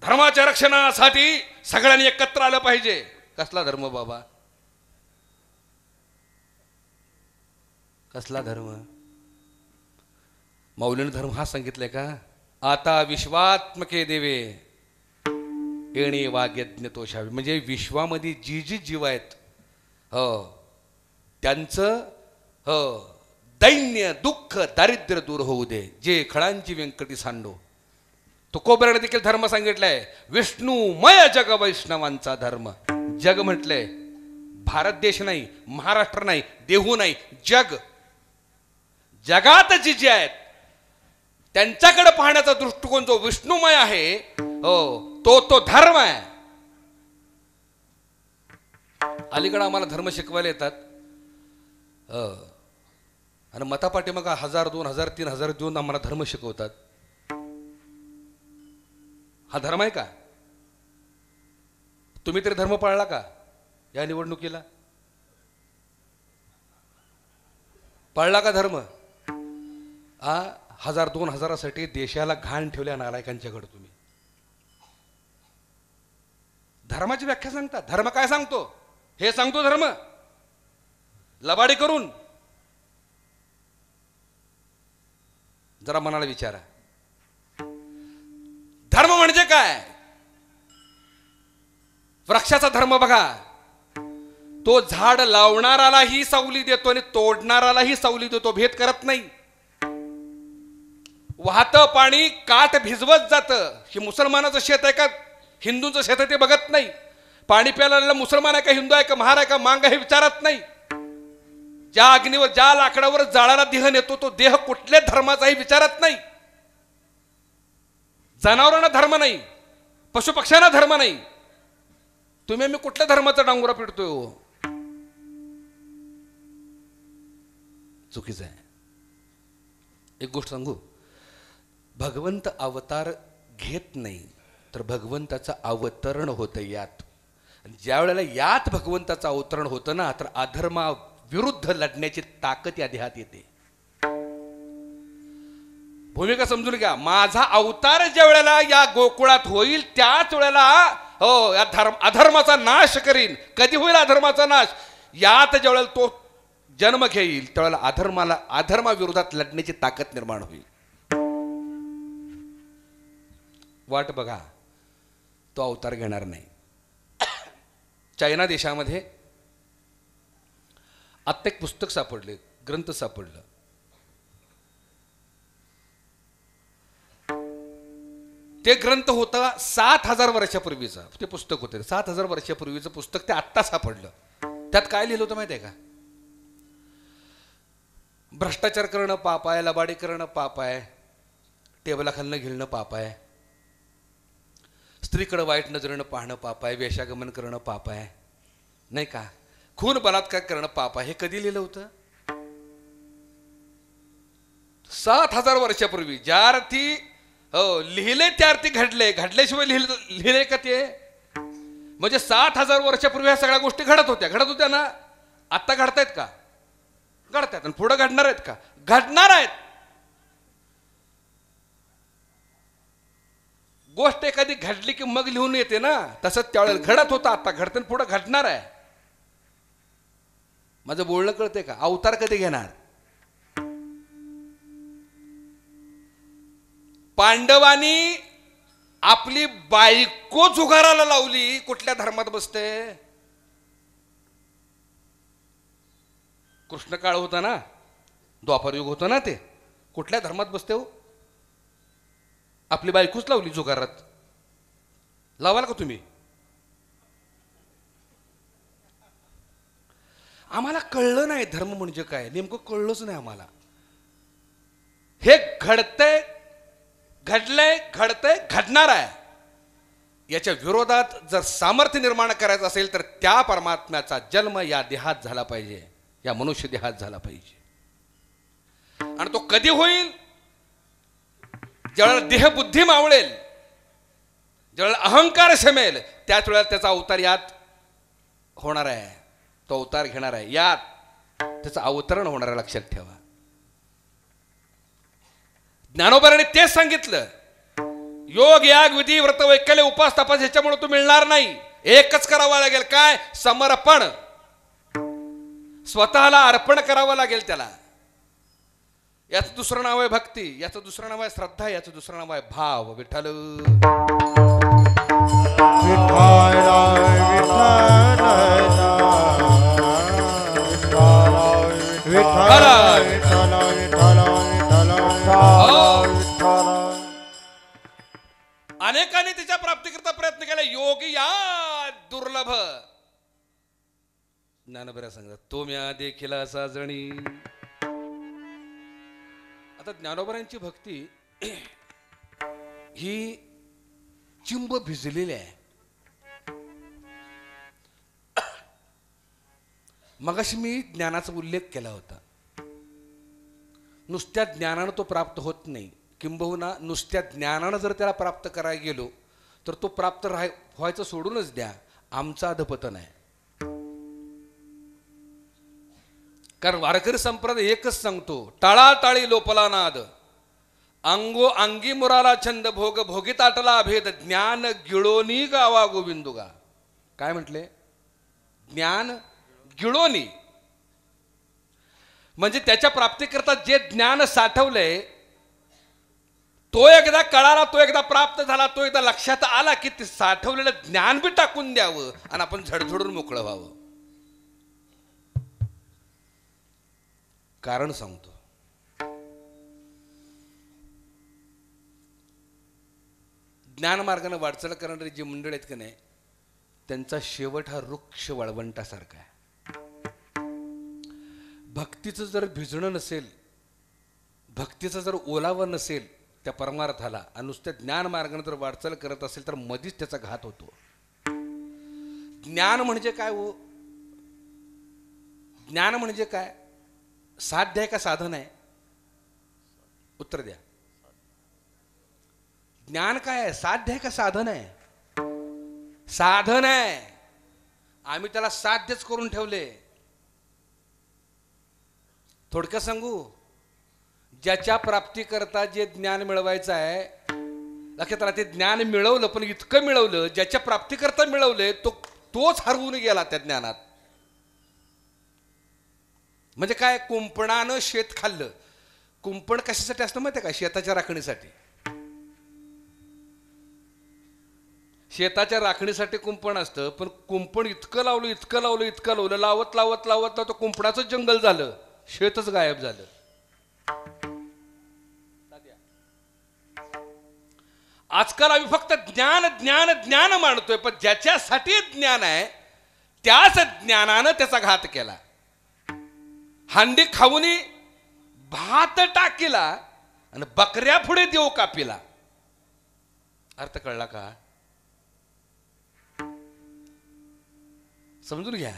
धर्माच्या रक्षणासाठी सगळ्यांनी एकत्र आलं पाहिजे. कसला धर्म बाबा, कसला धर्म? माऊलीने धर्म हा सांगितलाय का? आता विश्वात्मके देवे येणे वाग्यज्ञ तोषावे. म्हणजे विश्वामध्ये जी जी जीव आहेत त्यांचं दैन्य दुःख दारिद्र्य दूर होऊ दे. जे खळांची व्यंकटी सांडो. तुकोबराने देखील धर्म सांगितलाय. विष्णुमय जग वैष्णवांचा धर्म. जग म्हटलंय भारत देश नाही, महाराष्ट्र नाही, देहू नाही, जग. जगात जी जी आहेत त्यांच्याकडे पाहण्याचा दृष्टिकोन जो विष्णुमय आहे तो धर्म आहे. अलीकडे आम्हाला धर्म शिकवायला येतात आणि मतापाठी मग 1000, 2000, 3000 देऊन आम्हाला धर्म शिकवतात. हा धर्म आहे का? तुम्ही तरी धर्म पाळला का या निवडणुकीला? पाळला का धर्म? 1000, 2000साठी देशाला घाण ठेवल्या नालायकांच्याकडे तुम्ही धर्माची व्याख्या सांगता. धर्म काय सांगतो? हे सांगतो धर्म लबाडी करून. जरा मनाला विचारा, धर्म म्हणजे काय? वृक्षाचा धर्म बघा. तो झाड लावणारालाही सावली देतो आणि तोडणारालाही सावली देतो, भेद करत नाही. वाहतं पाणी काठ भिजवत जातं. हे मुसलमानाचं शेत आहे का हिंदूंचं शेत आहे ते बघत नाही. पाणी प्यायला मुसलमान आहे का हिंदू आहे का महार आहे का मांग हे विचारत नाही. ज्या अग्नीवर ज्या लाकडावर जाळाला देह नेतो तो देह कुठल्या धर्माचाही विचारत नाही. जनावरांना धर्म नाही, पशुपक्ष्यांना धर्म नाही. तुम्ही मी कुठल्या धर्माचा डांगुरा पिडतोय? चुकीचं आहे. एक गोष्ट सांगू, भगवंत अवतार घेत नाही तर भगवंताचं अवतरण होतं यात. ज्या वेळेला यात भगवंताचं अवतरण होतं ना तर अधर्मा विरुद्ध लढण्याची ताकद या देहात येते. भूमिका समजून घ्या. माझा अवतार ज्या वेळेला या गोकुळात होईल त्याच वेळेला या अधर्माचा नाश करीन. कधी होईल अधर्माचा नाश? यात ज्या वेळेला तो जन्म घेईल त्यावेळेला अधर्माविरोधात लढण्याची ताकद निर्माण होईल. वाट बघा, तो अवतार घेणार नाही. चायना देशामध्ये आत्ता एक पुस्तक सापडले, ग्रंथ सापडलं. ते ग्रंथ होता 7000 वर्षापूर्वीचा. ते पुस्तक होते 7000 वर्षापूर्वीचं पुस्तक. ते आत्ता सापडलं. त्यात काय लिहिलं होतं माहिती आहे का? भ्रष्टाचार करणं पाप आहे, लबाडी करणं पाप आहे, टेबलाखालनं घेणं पाप आहे, स्त्रीकडे वाईट नजरेनं पाहणं पाप आहे, वेश्यागमन करणं पाप आहे, नाही का, खून बलात्कार करणं पाप आहे. हे कधी लिहिलं होतं? 7000 वर्षापूर्वी. ज्या अर्थी लिहिले त्या अर्थी घडले. घडल्याशिवाय लिहिले का ते? म्हणजे 7000 वर्षापूर्वी ह्या सगळ्या गोष्टी घडत होत्या ना. आत्ता घडतायत का? घडतायत. आणि पुढे घडणार आहेत का? घडणार आहेत. गोष्ट एखादी घडली की मग लिहून येते ना, तसंच त्यावेळेला घडत होतं, आता घडतं, पुढे घडणार आहे. माझं बोलणं कळतंय का? अवतार कधी घेणार? पांडवांनी आपली बायको जुगाराला लावली. कुठल्या धर्मात बसते? कृष्ण काळ होता ना, द्वापर युग होता ना, ते कुठल्या धर्मात बसते हो? आपली बायकोच लावली जुगारात. लावाल का तुम्ही? आम्हाला कळलं नाही धर्म म्हणजे काय, नेमकं कळलंच नाही आम्हाला. हे घडतंय, घडलंय, घडतंय, घडणार आहे. याच्या विरोधात जर सामर्थ्य निर्माण करायचं असेल तर त्या परमात्म्याचा जन्म या देहात झाला पाहिजे, या मनुष्य देहात झाला पाहिजे. आणि तो कधी होईल? ज्यावेळेला देहबुद्धी मावळेल, ज्यावेळेला अहंकार शमेल, त्याच वेळेला त्याचा अवतार यात होणार आहे. तो अवतार घेणार आहे, यात त्याचं अवतरण होणार आहे. लक्षात ठेवा. ज्ञानोबाने तेच सांगितलं. योग याग विधी व्रत वैकल्य उपास तपास ह्याच्यामुळे तू मिळणार नाही. एकच करावं लागेल, काय? समर्पण. स्वतःला अर्पण करावं लागेल त्याला. याचं दुसरं नाव आहे भक्ती, याचं दुसरं नाव आहे श्रद्धा, याचं दुसरं नाव आहे भाव. विठ्ठल अनेकांनी तिच्या प्राप्तीकरता प्रयत्न केला. योगी या दुर्लभ. ज्ञानोबा सांगतात तो म्या देखील असा जणी. आता ज्ञानोबरांची भक्ती ही चिंब भिजलेली आहे. मगाशी मी ज्ञानाचा उल्लेख केला होता. नुसत्या ज्ञानानं तो प्राप्त होत नाही, किंबहुना नुसत्या ज्ञानानं जर त्याला प्राप्त करायला गेलो तर तो प्राप्त व्हायचं सोडूनच द्या, आमचं अधपतन आहे. कारण वारकरी संप्रदाय एकच सांगतो, टाळाटाळी लोपला नाद, अंगो अंगी मुराला छंद, भोग भोगी ताटला भेद, ज्ञान गिळोनी गावा गोविंदुगा. काय म्हटले? ज्ञान गिळोनी. म्हणजे त्याच्या प्राप्तीकरता जे ज्ञान साठवलंय तो एकदा कळाला, तो एकदा प्राप्त झाला, तो एकदा लक्षात आला की ते साठवलेलं ज्ञान बी टाकून द्यावं आणि आपण झडझडून मोकळं व्हावं. कारण सांगतो, ज्ञान मार्गाने वाटचाल करणारी जी मंडळ आहेत की नाही, त्यांचा शेवट हा वृक्ष वाळवंटासारखा आहे. भक्तीचं जर भिजणं नसेल, भक्तीचं जर ओलावा नसेल त्या परमार्थाला, आणि नुसत्या ज्ञान मार्गाने जर वाटचाल करत असेल तर मधीच त्याचा घात होतो. ज्ञान म्हणजे काय हो? ज्ञान म्हणजे काय? साध्य आहे का साधन आहे? उत्तर द्या. ज्ञान काय आहे? साध्य आहे का साधन आहे? साधन आहे. आम्ही त्याला साध्यच करून ठेवले. थोडक्यात सांगू, ज्याच्या प्राप्तीकरता जे ज्ञान मिळवायचं आहे, लक्षात आला, ते ज्ञान मिळवलं, पण इतकं मिळवलं, ज्याच्या प्राप्तीकरता मिळवलंय तोच हरवून गेला त्या ज्ञानात. म्हणजे काय? कुंपणानं शेत खाल्लं. कुंपण कशासाठी असतं माहिती आहे का? शेताच्या राखणीसाठी. शेताच्या राखणीसाठी कुंपण असतं, पण कुंपण इतकं लावलं, इतकं लावलं, इतकं लावलं, लावत लावत लावत लावत कुंपणाचं जंगल झालं, शेतच गायब झालं. आजकाल आम्ही फक्त ज्ञान ज्ञान ज्ञान मानतोय, पण ज्याच्यासाठी ज्ञान आहे त्याच ज्ञानानं त्याचा घात केला. हांडी खाऊनी भात टाकीला आणि बकऱ्या पुढे देव कापिला. अर्थ कळला का? समजून घ्या.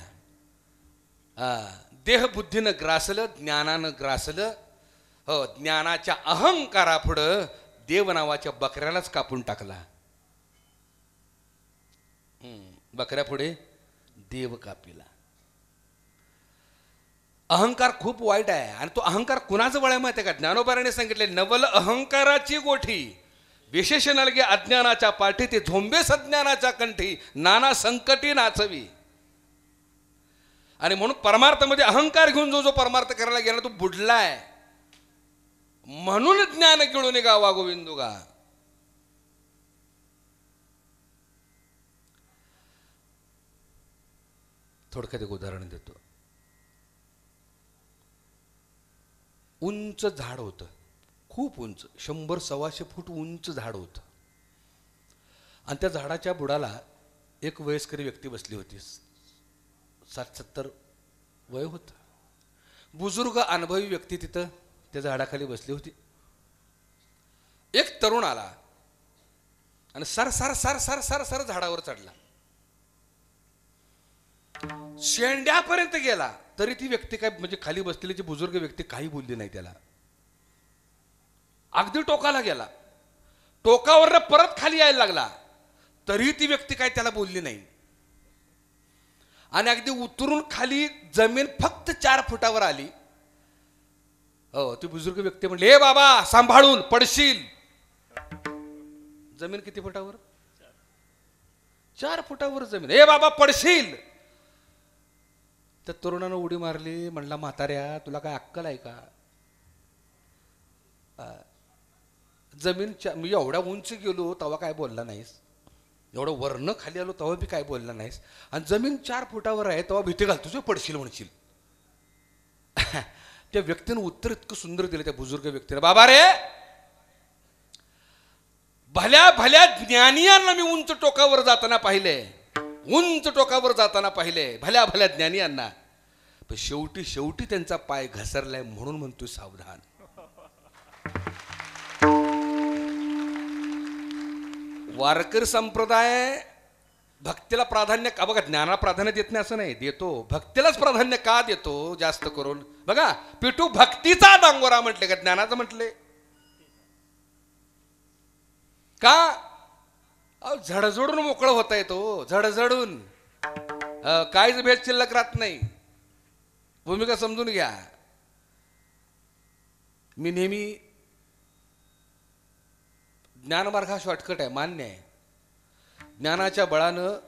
देह बुद्धीनं ग्रासलं, ज्ञानानं ग्रासलं. हो, ज्ञानाच्या अहंकारापुढं देव नावाच्या बकऱ्यालाच कापून टाकला. बकऱ्या पुढे देव कापिला. अहंकार खूप वाईट आहे. आणि तो अहंकार कुणाचं बळ आहे माहिती आहे का? ज्ञानोबाराने सांगितले, नवल अहंकाराची गोठी, विशेष नलगे अज्ञानाच्या पाठी, ते झोंबे सज्ञानाच्या कंठी, नाना संकटी नाचवी. आणि म्हणून परमार्थामध्ये अहंकार घेऊन जो जो परमार्थ करायला गेला तो बुडलाय. म्हणून ज्ञान गिळून गावा गोविंदुगा. थोडक्यात एक उदाहरण देतो. उंच झाड होतं, खूप उंच, 100-125 फूट उंच झाड होतं. आणि त्या झाडाच्या बुडाला एक वयस्करी व्यक्ती बसली होती. 60-70 वय होतं. बुजुर्ग अनुभवी व्यक्ती तिथं त्या झाडाखाली बसली होती. एक तरुण आला आणि sir sir sir sir sir sir झाडावर चढला. शेंड्यापर्यंत गेला तरी ती व्यक्ती काय, म्हणजे खाली बसलेली जी बुजुर्ग व्यक्ती काही बोलली नाही त्याला. अगदी टोकाला गेला, टोकावर परत खाली यायला लागला तरी ती व्यक्ती काय त्याला बोलली नाही. आणि अगदी उतरून खाली जमीन फक्त 4 फुटावर आली. हो, ती बुजुर्ग व्यक्ती म्हणली, ए बाबा सांभाळून, पडशील. जमीन किती फुटावर? 4 फुटावर जमीन. ए बाबा पडशील. त्या तरुणानं उडी मारली. म्हणला म्हाताऱ्या तुला काय अक्कल आहे का? जमीन मी एवढ्या उंच गेलो तेव्हा काय बोलला नाहीस, एवढं वरनं खाली आलो तेव्हा बी काय बोलला नाहीस, आणि जमीन 4 फुटावर आहे तेव्हा भीती घालतो पडशील म्हणशील. त्या व्यक्तीनं उत्तर इतकं सुंदर दिलं त्या बुजुर्ग व्यक्तीला. बाबा रे, भल्या भल्या ज्ञानियांना मी उंच टोकावर जाताना पाहिले, उंच टोकावर जाताना पाहिले भल्या भल्या ज्ञानियांना, पण शेवटी शेवटी त्यांचा पाय घसरलाय म्हणून म्हणतोय सावधान. वारकरी संप्रदाय भक्तीला प्राधान्य का, बघा ज्ञानाला प्राधान्य देत नाही असं नाही, देतो, भक्तीलाच प्राधान्य का देतो जास्त करून. बघा पिटू भक्तीचा डांगोरा म्हटले का ज्ञानाचं म्हटले का? झडझडून मोकळं होता येतो, झडझडून काहीच भेद शिल्लक राहत नाही. भूमिका समजून घ्या. मी नेहमी ज्ञानमार्ग हा शॉर्टकट आहे, मान्य आहे. ज्ञानाच्या बळानं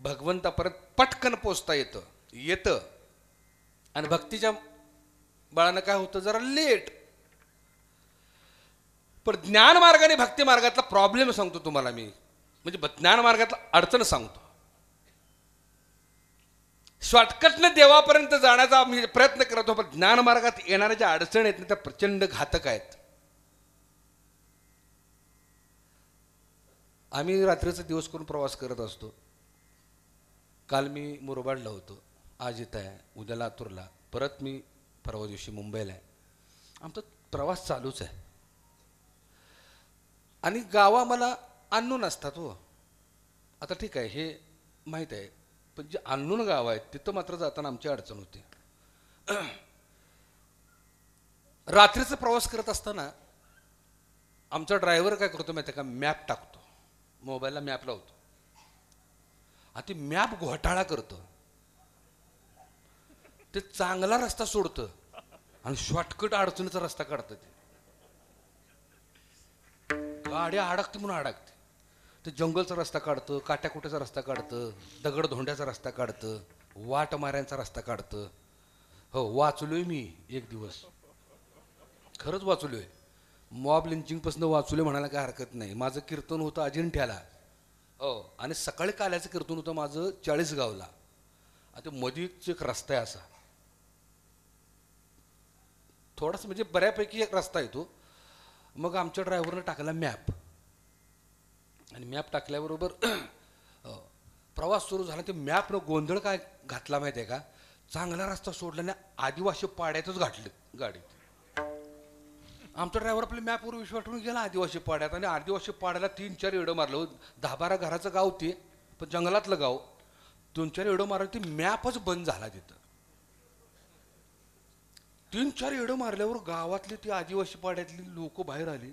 भगवंतापर्यंत पटकन पोचता येतं आणि भक्तीच्या बळानं काय होतं, जरा लेट. पण ज्ञान मार्गाने भक्ती मार्गातला प्रॉब्लेम सांगतो तुम्हाला मी, म्हणजे ज्ञान मार्गातला अडचण सांगतो. शॉर्टकटनं देवापर्यंत जाण्याचा मी प्रयत्न करतो, पण ज्ञान मार्गात येणाऱ्या ज्या अडचणी आहेत ना त्या प्रचंड घातक आहेत. आम्ही रात्रीचा दिवस करून प्रवास करत असतो. काल मी मुरबाडला होतो, आज इथं आहे, उद्या लातूरला, परत मी परवा दिवशी मुंबईला आहे. आमचा प्रवास चालूच आहे. आणि गावा मला अननोन असतात हो. आता ठीक आहे हे माहीत आहे, पण जे अननोन गाव आहेत तिथं मात्र जाताना आमची अडचण होते. रात्रीचा प्रवास करत असताना आमचा ड्रायव्हर काय करतो माहिती आहे का, मॅप टाकतो, मोबाईलला मॅप लावतो, आणि ती मॅप घोटाळा करतो. ते चांगला रस्ता सोडतं आणि शॉर्टकट अडचणीचा रस्ता काढतं. ते गाडी अडकते म्हणून अडकते. ते जंगलचा रस्ता काढतं, काट्याकुट्याचा रस्ता काढतं, दगड धोंड्याचा रस्ता काढतं, वाट माऱ्यांचा रस्ता काढतं. हो, वाचलोय मी एक दिवस, खरंच वाचलोय. मॉब लिंचिंगपासून वाचलोय म्हणायला काय हरकत नाही. माझं कीर्तन होतं अजिंठ्याला, हो, आणि सकाळी काल्याचं कीर्तन होतं माझं 40 गावला. आता मधीच एक रस्ता आहे असा, थोडासा म्हणजे बऱ्यापैकी एक रस्ता येतो. मग आमच्या ड्रायव्हरनं टाकला मॅप, आणि मॅप टाकल्याबरोबर प्रवास सुरू झाला. ते मॅपनं गोंधळ काय घातला माहिती आहे का, चांगला रस्ता सोडल्याने आदिवासी पाड्यातच घातले गाडी. आमचा ड्रायव्हर आपल्या मॅपवर विश्वास ठेवून गेला आदिवासी पाड्यात, आणि आदिवासी पाड्याला 3-4 एडं मारलं. 10-12 घराचं गाव ते, पण जंगलातलं गाव. 2-4 एडं मारलं, ती मॅपच बंद झाला तिथं. 3-4 एडं मारल्यावर गावातली ती आदिवासी पाड्यातली लोक बाहेर आली.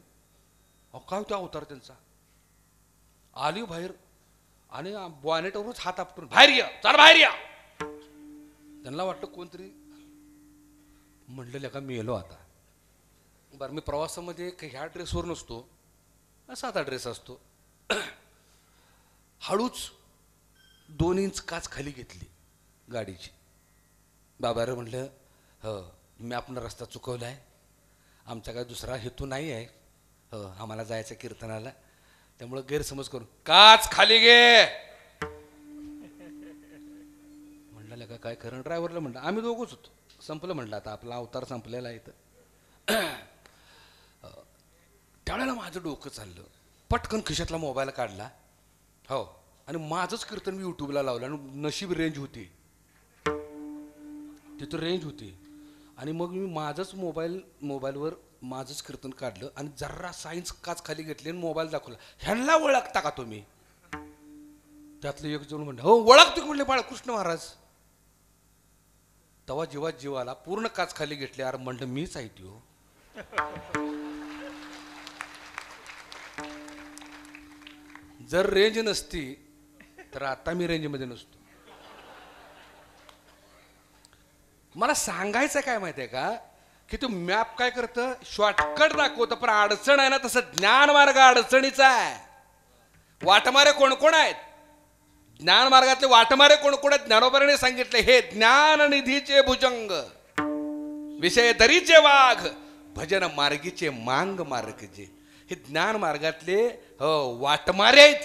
अहो काय होता अवतार त्यांचा, आली बाहेर आणि बॉनेटवरच हात आपटून बाहेर या, चल बाहेर या. त्यांना वाटतं कोणतरी, म्हणलं का मी येलो आता. बरं, मी प्रवासामध्ये ह्या ड्रेसवर नसतो, साधा ड्रेस असतो. हळूच 2 इंच काच खाली घेतली गाडीची. बाबा रे म्हणलं, हो मी आपण रस्ता चुकवला आहे, आमचा काय दुसरा हेतू नाही आहे, हो आम्हाला जायचं कीर्तनाला, त्यामुळं गैरसमज करून काच खाली घे म्हणलं. का काय खरं, ड्रायव्हरला म्हणलं, आम्ही दोघंच होतो, संपलं म्हणलं आता आपला अवतार संपलेला आहे. त्यावेळेला माझं डोकं चाललं, पटकन खिशातला मोबाईल काढला, हो, आणि माझंच कीर्तन मी यूट्यूबला लावलं. आणि नशीब रेंज होती तिथं, रेंज होती. आणि मग मी माझंच मोबाईलवर माझंच कीर्तन काढलं, आणि जरा सायन्स काच खाली घेतली आणि मोबाईल दाखवला. ह्यांना ओळखता का तुम्ही? त्यातलं एक जण म्हणलं, हो ओळखतो म्हणले बाळकृष्ण महाराज. तेव्हा जीवात जीव आला, पूर्ण काच खाली घेतली. अरे म्हणलं मीच आहे त्यो. जर रेंज नसती तर आता मी रेंजमध्ये नसतो. मला सांगायचं काय माहिती आहे का, की तू मॅप काय करतं, शॉर्टकट दाखवतं, पण अडचण आहे ना, तसं ज्ञान मार्ग अडचणीचा आहे. वाटमारे कोण कोण आहेत? ज्ञान मार्गातले वाटमारे कोण कोण आहेत? ज्ञानोबाने सांगितले, हे ज्ञान निधीचे भुजंग, विषय दरीचे वाघ, भजन मार्गीचे मांग मार्गजे. हे ज्ञान मार्गातले वाटमारे आहेत.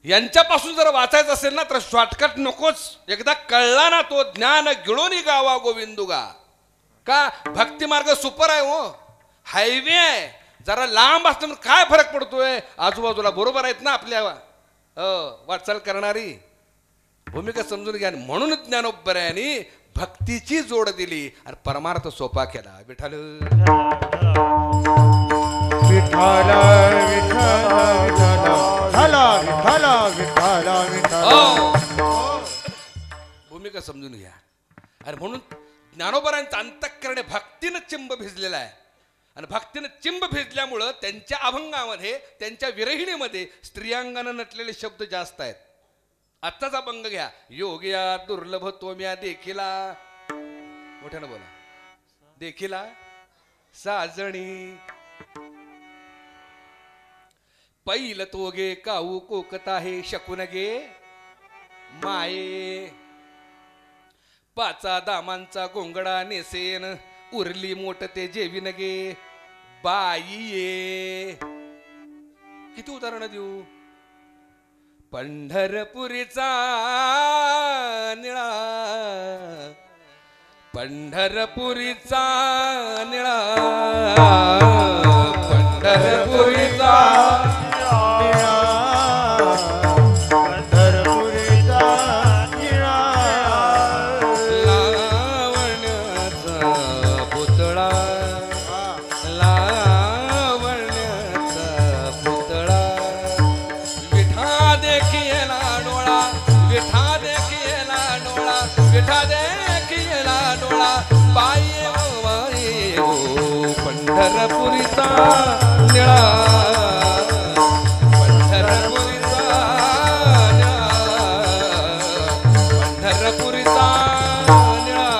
यांच्यापासून जर वाचायचं असेल ना तर शॉर्टकट नकोच. एकदा कळला ना तो ज्ञान गिळोनी गावा गोविंदुगा. का? भक्ती मार्ग सुपर आहे हो, हायवे आहे. जरा लांब असल्यावर काय फरक पडतोय? आजूबाजूला बरोबर आहेत ना आपल्या वाटचाल करणारी. भूमिका समजून घ्या. म्हणून ज्ञानोबरायांनी भक्तीची जोड दिली आणि परमार्थ सोपा केला. विठ्ठल विठ्ठल विठ्ठल विठ्ठल. भूमिका समजून घ्या. आणि म्हणून ज्ञानोबरांचा अंतःकरणे भक्तीनं चिंब भिजलेला आहे. आणि भक्तीनं चिंब भिजल्यामुळं त्यांच्या अभंगामध्ये, त्यांच्या विरहिणीमध्ये स्त्रियांगानं नटलेले शब्द जास्त आहेत. आत्ताचा अभंग घ्या. योग्या दुर्लभ तोम्या देखिला, मोठ्यानं बोला, देखिला साजणी, पैल तोगे काऊ कोकता हे शकून गे माये, पाचा दामांचा गोंगडा नेसेन, उरली मोठ ते जेविन गे बाई ये. किती उदाहरण देऊ? पंढरपुरीचा निळा, पंढरपुरीचा निळा, पंढरपुरीचा निळा, पंढरपुरीचा निळा, लावण्याचा पुतळा, लावण्याचा पुतळा, विठा देखिएला डोळा, विठा देखिएला डोळा, विठा देखिएला डोळा, बाई ओ पंढरपुरीचा निळा, पंढरपुरीचा निळा, पंढरपुरीचा निळा,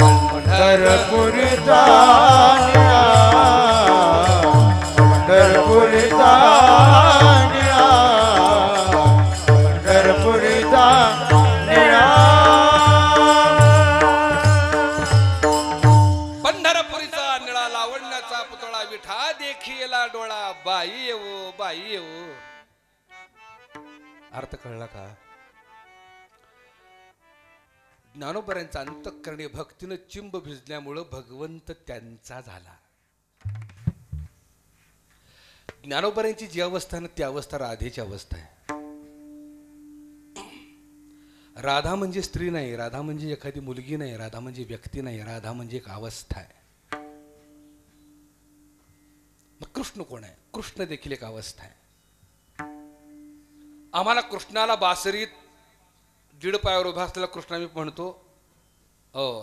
पंढरपुरीचा निळा, पंढरपुरीचा निळा, पंढरपुरीचा निळा. पंढरपुरीचा निळा, लावण्याचा पुतळा, विठा देखिएला डोळा, बाई येवो, बाई येवो. अर्थ कळला का? ज्ञानोबरांचा अंतःकरणी भक्तीनं चिंब भिजल्यामुळं भगवंत त्यांचा झाला. ज्ञानोबरांची जी अवस्था ना ती अवस्था राधेची अवस्था आहे. राधा म्हणजे स्त्री नाही, राधा म्हणजे एखादी मुलगी नाही, राधा म्हणजे व्यक्ती नाही, राधा म्हणजे एक अवस्था आहे. मग कृष्ण कोण आहे? कृष्ण देखील एक अवस्था आहे. आम्हाला कृष्णाला बासरीत दीड पायावर उभा असलेला कृष्ण आम्ही म्हणतो,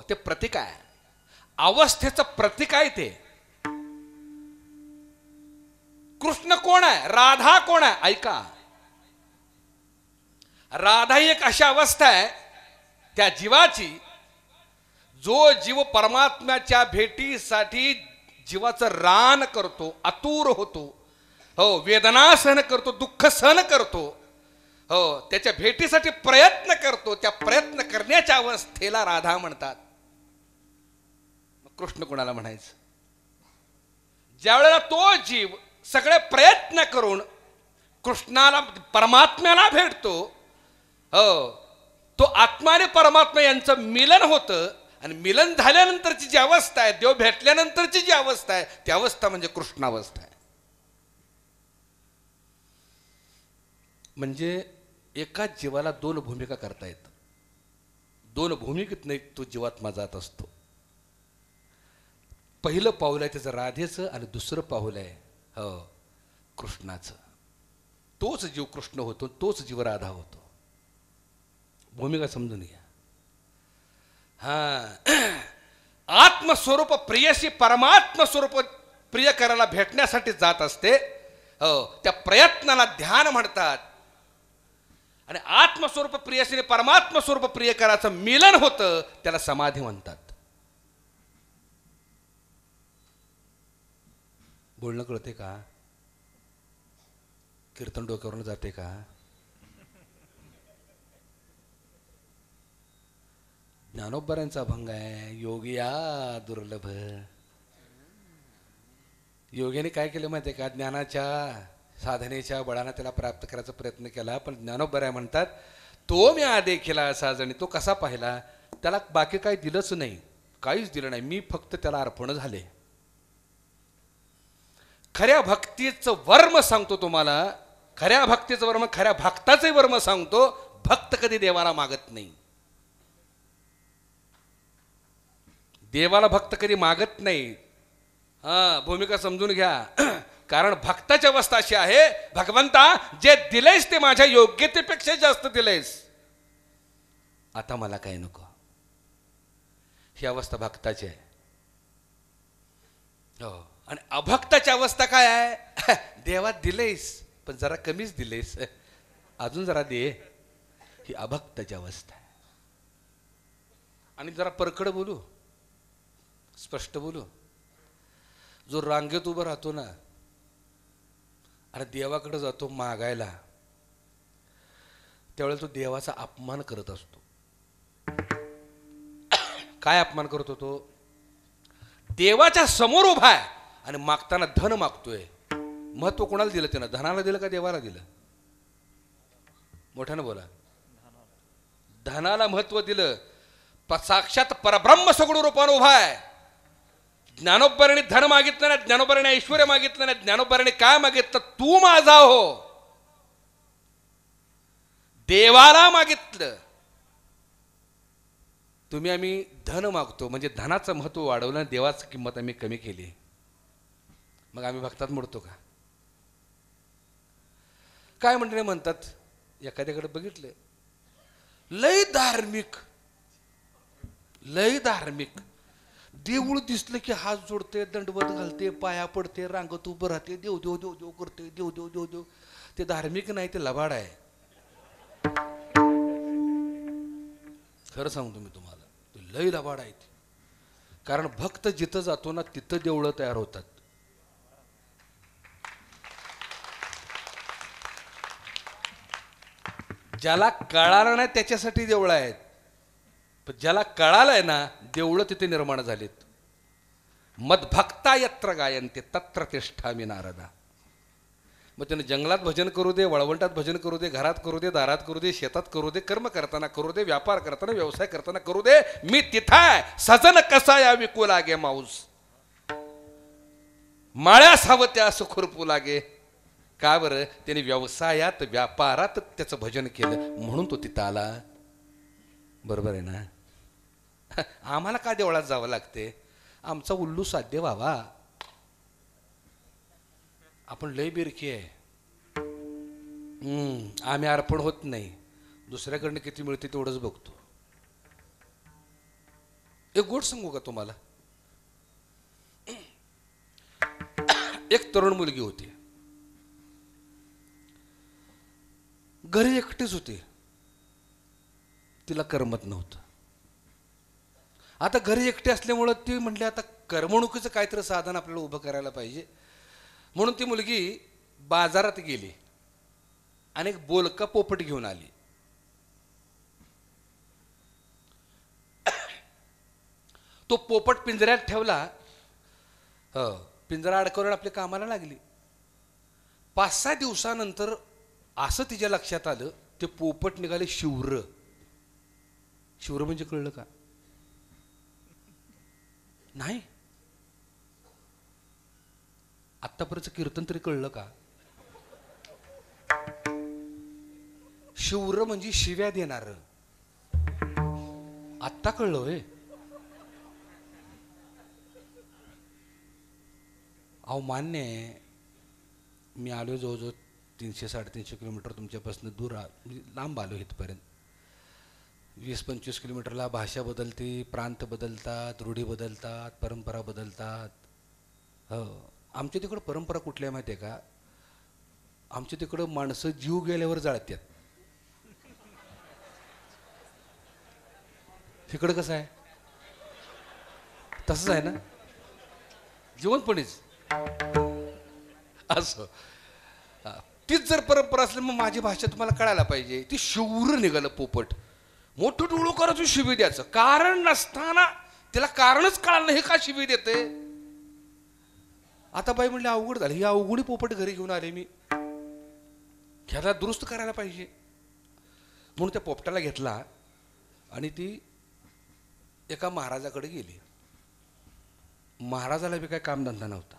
ते प्रतीक आहे, अवस्थेचं प्रतीक आहे ते. कृष्ण कोण आहे? राधा कोण आहे? ऐका, राधा ही एक अशी अवस्था आहे त्या जीवाची, जो जीव परमात्म्याच्या भेटीसाठी जीवाचं रान करतो, आतुर होतो, वेदना सहन करतो, दुःख सहन करतो, त्याच्या भेटीसाठी प्रयत्न करतो. त्या प्रयत्न करण्याच्या अवस्थेला राधा म्हणतात. मग कृष्ण कोणाला म्हणायचं? ज्या वेळेला तो जीव सगळे प्रयत्न करून कृष्णाला, परमात्म्याला भेटतो, तो आत्मा आणि परमात्मा यांचं मिलन होतं. आणि मिलन झाल्यानंतरची जी अवस्था आहे, देव भेटल्यानंतरची जी अवस्था आहे, ती अवस्था म्हणजे कृष्णावस्था आहे. म्हणजे एकाच जीवाला दोन भूमिका करता येतात. दोन भूमिकेत नाही तो जीवात्मा जात असतो. पहिलं पाऊल आहे त्याचं राधेचं आणि दुसरं पाऊल आहे कृष्णाचं. तोच जीव कृष्ण होतो, तोच जीव राधा होतो. भूमिका समजून घ्या. आत्मस्वरूप प्रियशी परमात्म स्वरूप प्रिय करायला भेटण्यासाठी जात असते. त्या प्रयत्नाला ध्यान म्हणतात. आणि आत्मस्वरूप प्रियशीने परमात्म स्वरूप प्रिय करायचं मिलन होतं, त्याला समाधी म्हणतात. बोलणं कळते का? कीर्तन डोक्यावरून जाते का? ज्ञानोबऱ्यांचा अभंग आहे, योगिया दुर्लभ. योगीने काय केलं माहिती आहे का? ज्ञानाच्या साधनेच्या बळाने त्याला प्राप्त करायचा प्रयत्न केला, पण ज्ञानोबऱ्या म्हणतात तो मी देखील असा जणी. तो कसा पाहिला? त्याला बाकी काही दिलंच नाही, काहीच दिलं नाही, मी फक्त त्याला अर्पण झाले. खऱ्या भक्तीचं वर्म सांगतो तुम्हाला, खऱ्या भक्तीचं वर्म, खऱ्या भक्ताचे वर्म सांगतो. भक्त कधी देवाला मागत नाही. देवाला भक्त कधी मागत नाही. भूमिका समजून घ्या. कारण भक्ताची अवस्था अशी आहे, भगवंता जे दिलेस ते माझ्या योग्यतेपेक्षा जास्त दिलेस, आता मला काही नको. ही अवस्था भक्ताची आहे. हो. आणि अभक्ताची अवस्था काय आहे? देवा दिलेस पण जरा कमीच दिलेस, अजून जरा दे. ही अभक्ताची अवस्था आहे. आणि जरा परखड बोलू, स्पष्ट बोलू, जो रांगेत उभं राहतो ना आणि देवाकडे जातो मागायला, त्यावेळेला तो देवाचा अपमान करत असतो. काय अपमान करतो तो? देवाच्या समोर उभा आहे आणि मागताना धन मागतोय. महत्व कोणाला दिलं त्यानं? धनाला दिलं का देवाला दिलं? मोठ्यानं बोला. धनाला महत्व दिलं. साक्षात परब्रह्म सगुण रूपाने उभा आहे. ज्ञानोबराने धन मागितलं नाही, ज्ञानोबराने ऐश्वर्य मागितलं नाही, ज्ञानोबराने काय मागितलं? तू माझा हो. देवाला मागितलं. तुम्ही आम्ही धन मागतो म्हणजे धनाचं महत्व वाढवलं, देवाची किंमत आम्ही कमी केली, मग आम्ही भक्तात मोडतो का? काय मंडळी म्हणतात, एखाद्याकडे बघितलं लय धार्मिक, लय धार्मिक, देऊळ दिसलं की हात जोडते, दंडवत घालते, पाया पडते, रांगत उभं राहते, देव देव देव देव करते, देव देव देव देव. ते धार्मिक नाही, ते लबाड आहे. खरं सांगतो मी तुम्हाला, ते लय लबाड आहे. कारण भक्त जिथं जातो ना तिथं देवळं तयार होतात. ज्याला कळालं नाही त्याच्यासाठी देवळं आहेत, पण ज्याला कळालंय ना देवळं तिथे निर्माण झालीत. मदभक्ता यत्र गायन्ते तत्र तिष्ठामि नारदा. मग त्यानं जंगलात भजन करू दे, वळवंटात भजन करू दे, घरात करू दे, दारात करू दे, शेतात करू दे, कर्म करताना करू दे, व्यापार करताना व्यवसाय करताना करू दे, मी तिथं आहे. सजन कसा या विकू लागे माऊस, माळ्यास हवं त्या खुरपू लागे. का बरं? त्याने व्यवसायात व्यापारात त्याचं भजन केलं म्हणून तो तिथं आला. बरोबर आहे ना? आम्हाला का देवळात जावं लागते? आमचा उल्लू साध्य व्हावा. आपण लय बिरकी आहे. आम्ही अर्पण होत नाही, दुसऱ्याकडनं किती मिळते तेवढंच बघतो. एक गोष्ट सांगू का तुम्हाला? एक तरुण मुलगी होती, घरी एकटीच होती, तिला करमत नव्हतं. आता घरी एकटे असल्यामुळं ती म्हटली आता करमणुकीचं काहीतरी साधन आपल्याला उभं करायला पाहिजे. म्हणून ती मुलगी बाजारात गेली आणि एक बोलका पोपट घेऊन आली. तो पोपट पिंजऱ्यात ठेवला, पिंजरा अडकवून आपल्या कामाला लागली. 5-6 दिवसानंतर असं तिच्या लक्षात आलं, ते पोपट निघाले शिवर. शिवर म्हणजे कळलं का? नाही. आत्तापर्यंत कीर्तन तरी कळलं का? शिवर म्हणजे शिव्या देणार. आत्ता कळलं होय? अहो मान्य आहे, मी आलो जवळजवळ 300-350 किलोमीटर तुमच्यापासून दूर, लांब आलो इथपर्यंत. 20-25 किलोमीटरला भाषा बदलते, प्रांत बदलतात, रूढी बदलतात, परंपरा बदलतात. हो, आमच्या तिकडं परंपरा कुठल्या माहिती आहे का? आमच्या तिकडं माणसं जीव गेल्यावर जाळतात. तिकडं कसं आहे? तसंच आहे ना, जिवंतपणीच. असं तीच जर परंपरा असली मग माझी भाषा तुम्हाला कळायला पाहिजे. ती शिवर निघालं पोपट, मोठं डोळं करायचं शिवी द्यायचं, कारण नसताना तिला कारणच कळालं नाही, हे का शिवी देते. आता बाई म्हणले अवघड झालं, ही अवघडी पोपट घरी घेऊन आले मी, ह्याला दुरुस्त करायला पाहिजे. म्हणून त्या पोपटाला घेतला आणि ती एका महाराजाकडे गेली. महाराजाला बी काय कामधंदा नव्हता,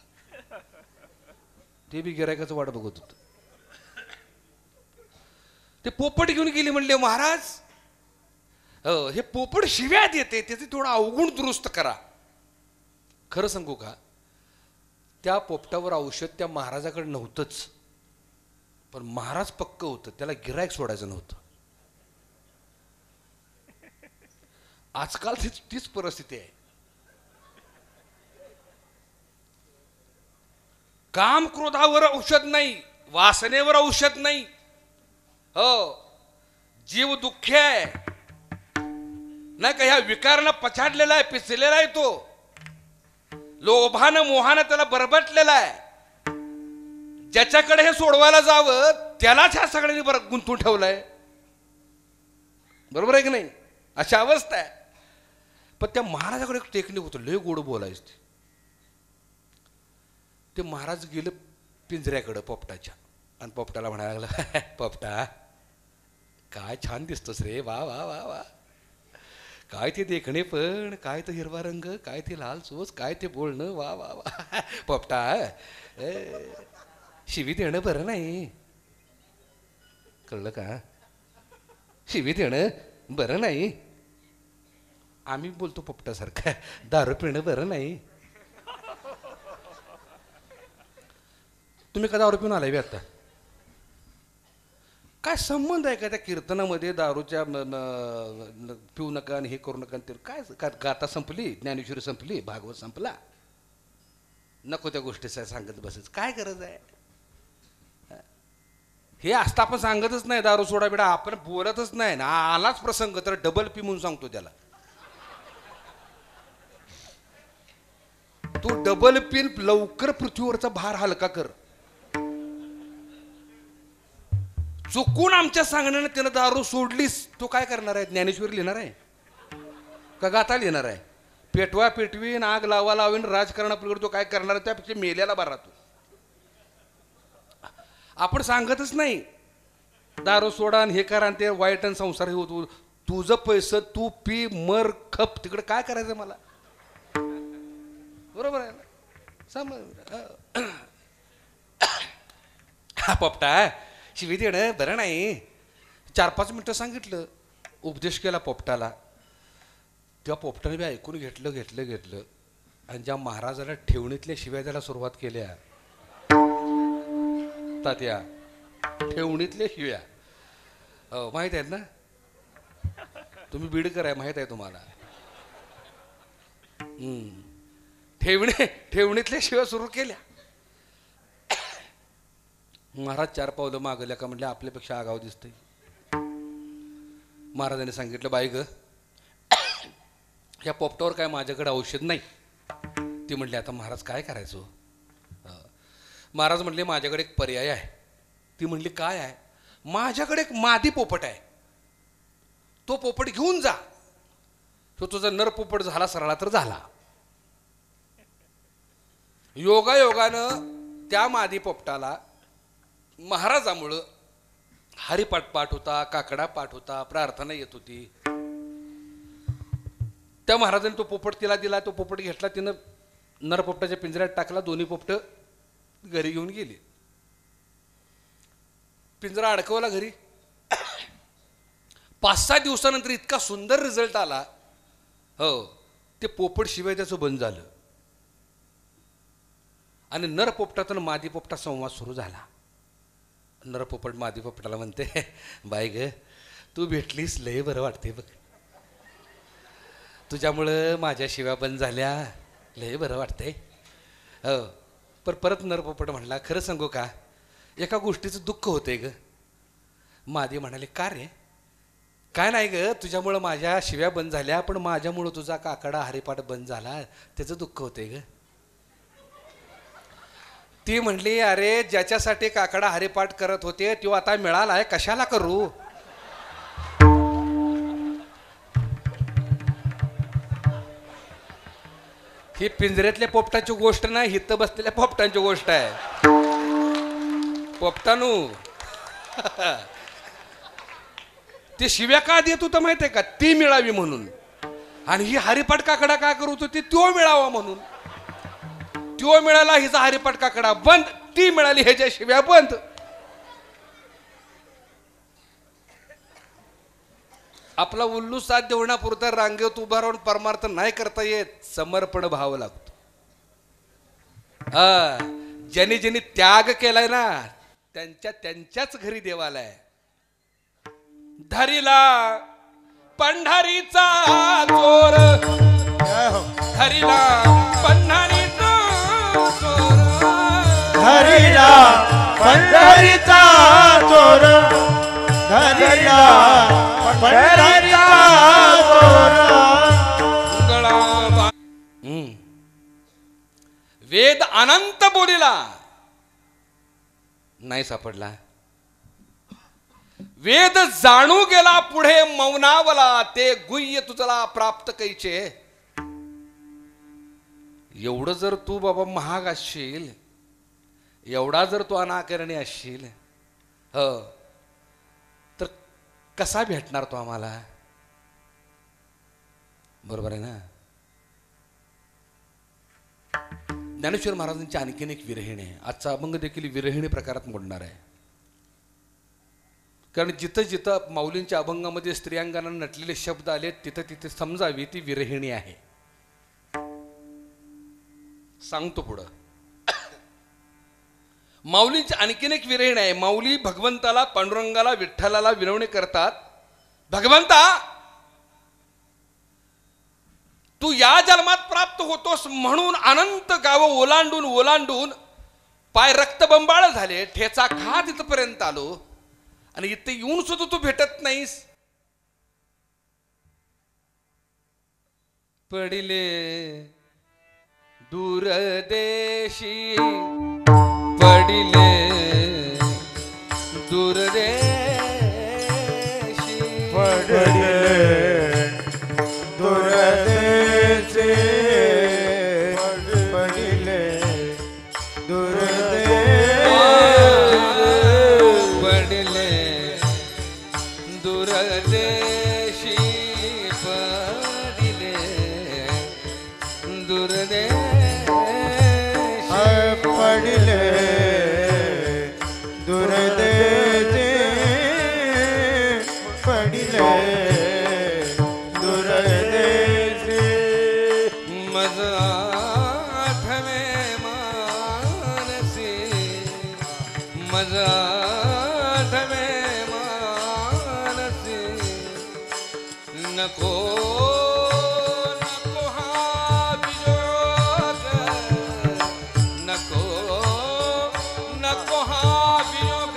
ते बी गिरायकाचं वाट बघत होतं. ते पोपट घेऊन गेली, म्हणले महाराज हे पोपट शिव्या देते, त्याचे थोडं अवगुण दुरुस्त करा. खरं सांगू का, त्या पोपटावर औषध त्या महाराजाकडे नव्हतंच, पण महाराज पक्क होतं, त्याला गिरायक सोडायचं नव्हतं. आजकाल तीच परिस्थिती आहे. काम क्रोधावर औषध नाही, वासनेवर औषध नाही. हो, जीव दुःखी आहे नाही का, ह्या विकारानं पछाडलेला आहे, पिचलेला आहे तो, लोभानं मोहानं त्याला बरबटलेला आहे. ज्याच्याकडे हे सोडवायला जावं त्यालाच ह्या सगळ्यांनी बरं गुंतून ठेवलंय. बरोबर आहे की नाही, अशा अवस्था आहे. पण त्या महाराजाकडे एक टेक्निक होतं, लय गोड बोलायचं. ते महाराज गेले पिंजऱ्याकडं पोपटाच्या, आणि पोपटाला म्हणायला लागला, पोपटा काय छान दिसतोस रे, वा वा वा वा, काय ते देखणे, पण काय ते हिरवा रंग, काय ते लाल चोच, काय ते बोलणं, वा वा वा. पोपटा शिवी देणं बरं नाही, कळलं का, शिवी देणं बरं नाही. आम्ही बोलतो पोपटासारखं, दारू पिणं बरं नाही. तुम्ही का दारू पिऊन आलाय बी आता, काय संबंध आहे का त्या कीर्तनामध्ये दारूच्या पिऊ नका आणि हे करू नका, ते काय गाता संपली, ज्ञानेश्वरी संपली, भागवत संपला, नको त्या गोष्टी सांगत बसायचं, काय गरज आहे. हे असतं आपण सांगतच नाही दारू सोडा बिडा, आपण बोलतच नाही ना, आलाच प्रसंग तर डबल पी म्हणून सांगतो त्याला. तू डबल पिन लवकर पृथ्वीवरचा भार हलका कर. चुकून आमच्या सांगण्याने त्यानं दारू सोडलीस, तो काय करणार आहे, ज्ञानेश्वरी लिहिणार आहे का गाथा लिहिणार आहे, पेटवा पेटवीन, आग लावा लावीन, राजकारणापलीकडे तो काय करणार आहे, त्यापेक्षा मेल्याला बरा. तो आपण सांगतच नाही दारू सोडा आणि हे करा, आणि ते वाईट आणि संसार हे होतो. तुझं पैसं तू पी, मर, खप, तिकडे काय करायचं मला. बरोबर आहे ना. हा पोपटा शिवी देणं बरं नाही. 4-5 मिनिटं सांगितलं, उपदेश केला पोपटाला. त्या पोपटाने बी ऐकून घेतलं आणि ज्या महाराजाला ठेवणीतल्या शिव्या द्यायला सुरुवात केल्या, तात्या ठेवणीतल्या शिव्या माहित आहेत ना, तुम्ही बीडकर आहे माहित आहे तुम्हाला. ठेवणीतल्या शिव्या सुरू केल्या. महाराज 4 पावलं मागल्या का म्हटलं, आपल्यापेक्षा आगाव दिसतंय. महाराजांनी सांगितलं, बाई ग ह्या पोपटावर काय माझ्याकडे औषध नाही. ती म्हणली, आता महाराज काय करायचं. महाराज म्हणले, माझ्याकडे एक पर्याय आहे. ती म्हणली, काय आहे. माझ्याकडे एक मादी पोपट आहे, तो पोपट घेऊन जा. तो तुझा नर पोपट झाला सरळा तर झाला. योगायोगानं त्या मादी पोपटाला महाराजामुळं हरिपाठ पाठ होता, काकडा पाठ होता, प्रार्थना येत होती. त्या महाराजांनी तो पोपट तिला दिला. तो पोपट घेतला, तिनं नर पोपटाच्या पिंजऱ्यात टाकला. दोन्ही पोपट घरी घेऊन गेली. पिंजरा अडकवला घरी. 5-6 दिवसानंतर इतका सुंदर रिझल्ट आला. हो, ते पोपट शिवाय त्याचं बंद झालं आणि नर पोपटातून मादी पोपटा संवाद सुरू झाला. नर पोपट मादी पोपटाला म्हणते, बाई ग तू भेटलीस, लय बरं वाटते बघ, तुझ्यामुळं माझ्या शिव्या बंद झाल्या, लय बरं वाटतंय. हो, पण परत नर पोपट म्हणला, खरं सांगू का, एका गोष्टीचं दुःख होतंय ग. मादी म्हणाले, का रे. काय नाही ग, तुझ्यामुळं माझ्या शिव्या बंद झाल्या, पण माझ्यामुळं तुझा काकडा हरिपाठ बंद झाला, त्याचं दुःख होतंय ग. ती म्हणली, अरे ज्याच्यासाठी काकडा हरिपाठ करत होते तो आता मिळालाय, कशाला करू. ही पिंजऱ्यातल्या पोपटाची गोष्ट नाही, हिथं बसलेल्या पोपटांची गोष्ट आहे. पोपटानू ते शिव्या का देत होतं माहितीये का, ती मिळावी म्हणून. आणि ही हरिपाठ काकडा का करत होती, तो मिळावा म्हणून. तो मिळाला, हिचा हरिपाठ काकडा बंद. ती मिळाली, ह्याच्या शिव्या बंद. आपला उल्लू साध्य होण्यापुरता रांगेत उभा राहून परमार्थ नाही करता येत, समर्पण भाव लागतो. ज्यांनी ज्यांनी त्याग केलाय ना, त्यांच्याच घरी देवाला आहे. धरिला पंढरीचा चोर, धरिला पंढरीचा चोर, धरिला पंढरीचा चोर, धरिला पंढरीचा चोर. वेद अनंत बोलिला, नाही सापडला. वेद जाणू गेला पुढे मौनावला, ते गुह्य तुझला प्राप्त कैचे. एवढं जर तू बाबा महाग असशील, एवढा जर तू अनाकरणी असशील, हो, तर कसा भेटणार तो आम्हाला. बरोबर आहे ना. ज्ञानेश्वर महाराजांची आणखीन एक विरहिणी आहे. आजचा अभंग देखील विरहिणी प्रकारात मोडणार आहे. कारण जिथं जिथं माऊलींच्या अभंगामध्ये स्त्रियांगांना नटलेले शब्द आले, तिथं तिथे समजावी ती विरहिणी आहे. सांगतो पुढं. माऊलींची आणखीन एक विरहिणी आहे. माऊली भगवंताला, पांडुरंगाला, विठ्ठलाला विनवणी करतात, भगवंता तू या जन्मात प्राप्त होतोस म्हणून अनंत गावं ओलांडून ओलांडून पाय रक्तबंबाळ झाले, ठेचा खात इथपर्यंत आलो, आणि इथे येऊन सुद्धा तू भेटत नाहीस. पडिले दूरदेशी, पडिले दूरदेशी, पडिले दूरदेशी, पडिले दूरदेशी, पडिले दूरदेशी, पडिले दूरदेशी, पडिले दूरदेशी, पडिले दूरदेशी. मज आठवे मानसी, मज आठवे मानसी. नको नको हा वियोग, नको नको हा वियोग.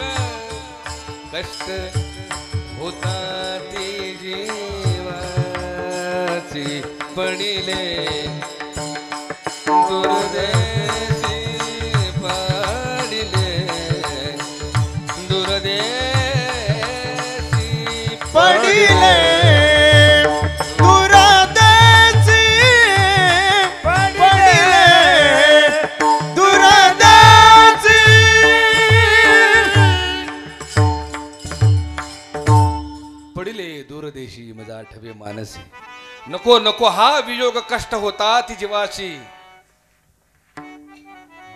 कष्ट होता ती जीवाची, पडिले दूरदेशी, पडिले दूरदेशी, पडिले दूरदेशी, पडिले दूरदेशी. पडिले दूरदेशी मज आठवे मानसी. नको नको हा वियोग, कष्ट होता ती जीवाची.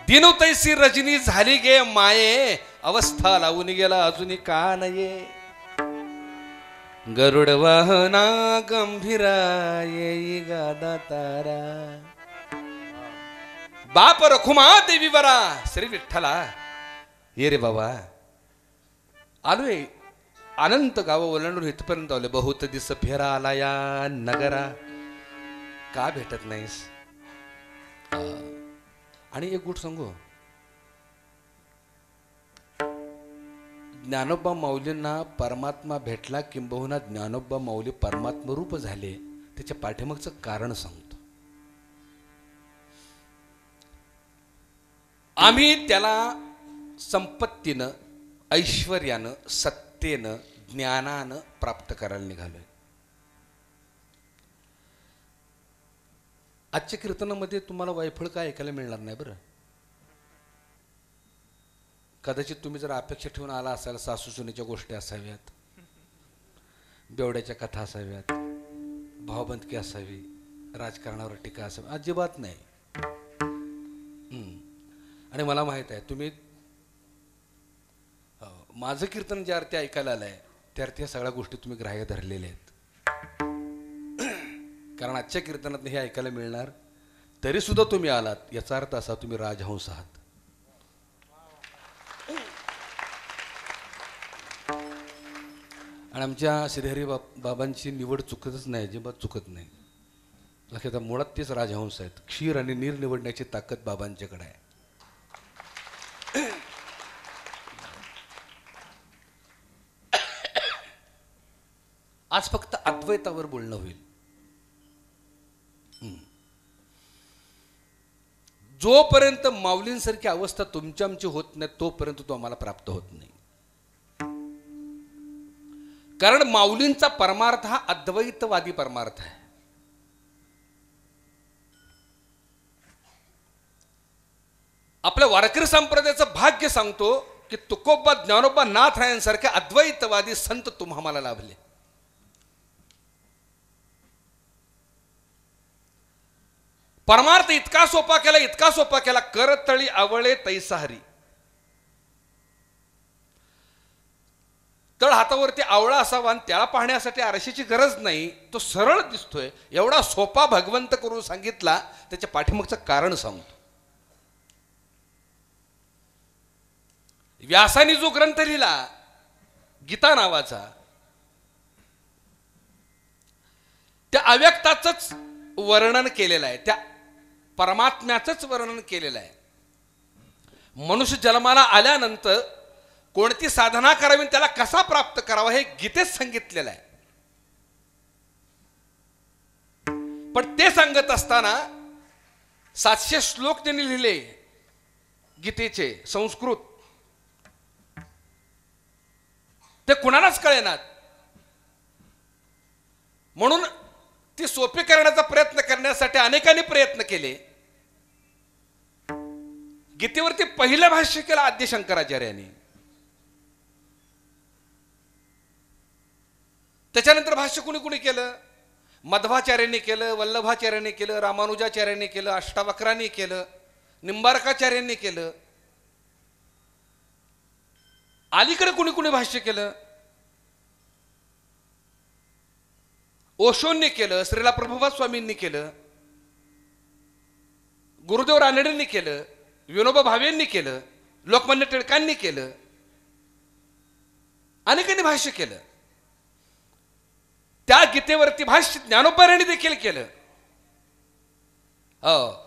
दिनो तैसी रजनी झाली गे माये, अवस्था लावून गेला अजूनही का नये. गरुड वाहना गंभीरा, येई गादा तारा. बाप रखुमा देवी वरा, श्री विठ्ठला ये रे बाबा. आलोय, अनंत गाव ओलांडून इथपर्यंत आले. बहुत दिस फेरा आला या नगरा, का भेटत नाहीस. आणि एक गोष्ट सांगू, ज्ञानोबा माऊलींना परमात्मा भेटला, किंबहुना ज्ञानोबा माऊली परमात्मा रूप झाले, त्याच्या पाठीमागचं कारण सांगतो. आम्ही त्याला संपत्तीनं, ऐश्वर्यानं, सत्तेनं, ज्ञानानं प्राप्त करायला निघालोय. आजच्या कीर्तनामध्ये तुम्हाला वायफळ काय ऐकायला मिळणार नाही बरं. कदाचित तुम्ही जर अपेक्षा ठेवून आला असाल सासू सुनेच्या गोष्टी असाव्यात, बेवड्याच्या कथा असाव्यात, भावबंदकी असावी, राजकारणावर टीका असावी. अजिबात नाही. आणि मला माहीत आहे तुम्ही माझं कीर्तन ज्या अर्थी ऐकायला आलंय त्या अर्थी या सगळ्या गोष्टी तुम्ही ग्राह्य धरलेल्या आहेत. कारण आजच्या कीर्तनात हे ऐकायला मिळणार. तरी सुद्धा तुम्ही आलात याचा अर्थ असा तुम्ही राजहंस आहात. आणि आमच्या श्रीहरी बाबांची निवड चुकतच नाही, अजिबात चुकत नाही. लक्षात मुळात तेच राजहंस आहेत. क्षीर आणि नीर निवडण्याची ताकद बाबांच्याकडे आहे. आज फक्त अद्वैतावर बोलणं होईल. जोपर्यंत माऊलींसारखी अवस्था तुमच्या आमची होत नाही तोपर्यंत तो आम्हाला प्राप्त होत नाही. कारण माऊलींचा परमार्थ हा अद्वैतवादी परमार्थ आहे. आपल्या वारकरी संप्रदायाचं भाग्य सांगतो की तुकोबा, ज्ञानोबा, नाथरायांसारखे अद्वैतवादी संत तुम्हाला लाभले. परमार्थ इतका सोपा केला, इतका सोपा केला, करतळी आवळे तैसा हरी. तळ हातावरती आवळा असावा आणि त्याला पाहण्यासाठी आरशाची गरज नाही. तो सरळ दिसतोय. एवढा सोपा भगवंत करून सांगितला. त्याच्या पाठीमागचं कारण सांगतो. व्यासाने जो ग्रंथ लिहिला गीता नावाचा, त्या अव्यक्ताचंच वर्णन केलेलं आहे, त्या परमात्म्याचंच वर्णन केलेलं आहे. मनुष्य जन्माला आल्यानंतर कोणती साधना करावी, त्याला कसा प्राप्त करावा हे गीतेत सांगितलेलं आहे. पण ते सांगत असताना 700 श्लोक त्यांनी लिहिले गीतेचे संस्कृत. ते कुणालाच कळेनात. म्हणून ती सोपी करण्याचा प्रयत्न करण्यासाठी अनेकांनी प्रयत्न केले. गीतेवरती पहिलं भाष्य केलं आद्य शंकराचार्यांनी. त्याच्यानंतर भाष्य कुणी कुणी केलं? मध्वाचार्यांनी केलं, वल्लभाचार्यांनी केलं, रामानुजाचार्यांनी केलं, अष्टावक्रांनी केलं, निंबार्काचार्यांनी केलं. अलीकडे कुणी कुणी भाष्य केलं? ओशोंनी केलं, श्रीला प्रभुपाद स्वामींनी केलं, गुरुदेव रानडेंनी केलं, विनोबा भावेंनी केलं, लोकमान्य टिळकांनी केलं, अनेकांनी भाष्य केलं. त्या गीतेवरती भाष्य ज्ञानोबांनी देखील केलं.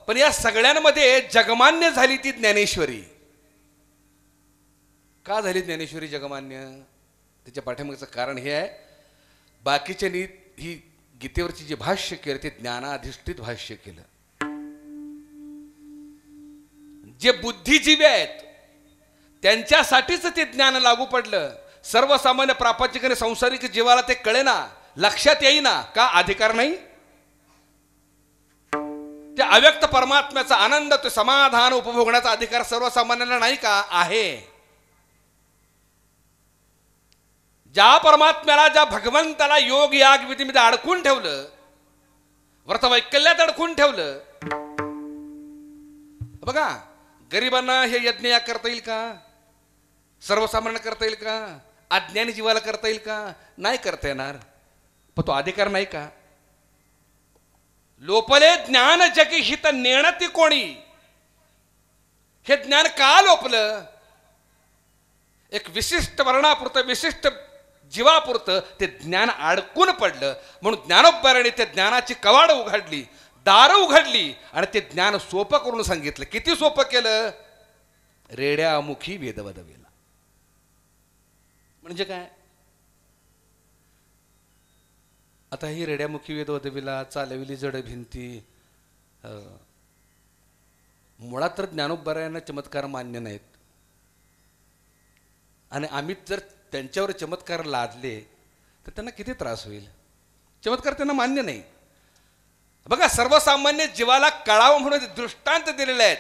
पण या सगळ्यांमध्ये जगमान्य झाली ती ज्ञानेश्वरी. का झाली ज्ञानेश्वरी जगमान्य? त्याच्या पाठीमागचं कारण हे आहे, बाकीच्यांनी ही गीतेवरची जे भाष्य केलं ते ज्ञानाधिष्ठित भाष्य केलं. जे बुद्धिजीवी आहेत त्यांच्यासाठीच ते ज्ञान लागू पडलं. सर्वसामान्य प्रापंचिक आणि संसारिक जीवाला ते कळेना, लक्षात येईना. का? अधिकार नाही. ते अव्यक्त परमात्म्याचा आनंद, ते समाधान उपभोगण्याचा अधिकार सर्वसामान्यांना नाही का? आहे. ज्या परमात्म्याला, ज्या भगवंताला योग याग विधीमध्ये अडकून ठेवलं, व्रतवैकल्यात अडकून ठेवलं. बघा, गरिबांना हे यज्ञ याग करता येईल का? सर्वसामान्य करता येईल का? अज्ञानी जीवाला करता येईल का? नाही करता येणार. पण तो अधिकार नाही का? लोपले ज्ञान जगी हित नेणती कोणी. हे ज्ञान का लोपलं? एक विशिष्ट वर्णापुरतं, विशिष्ट जीवापुरतं ते ज्ञान अडकून पडलं. म्हणून ज्ञानोबाराने त्या ज्ञानाची कवाड उघडली, दारं उघडली आणि ते ज्ञान सोपं करून सांगितलं. किती सोपं केलं? रेड्यामुखी वेदवदवेला. म्हणजे काय? आता ही रेड्यामुखी वेदवदवेला, चालविली जड भिंती, मुळात तर ज्ञानोबरायांना चमत्कार मान्य नाहीत, आणि आम्ही जर त्यांच्यावर चमत्कार लादले तर त्यांना किती त्रास होईल. चमत्कार त्यांना मान्य नाही. बघा, सर्वसामान्य जीवाला कळावं म्हणून दृष्टांत दिलेले आहेत.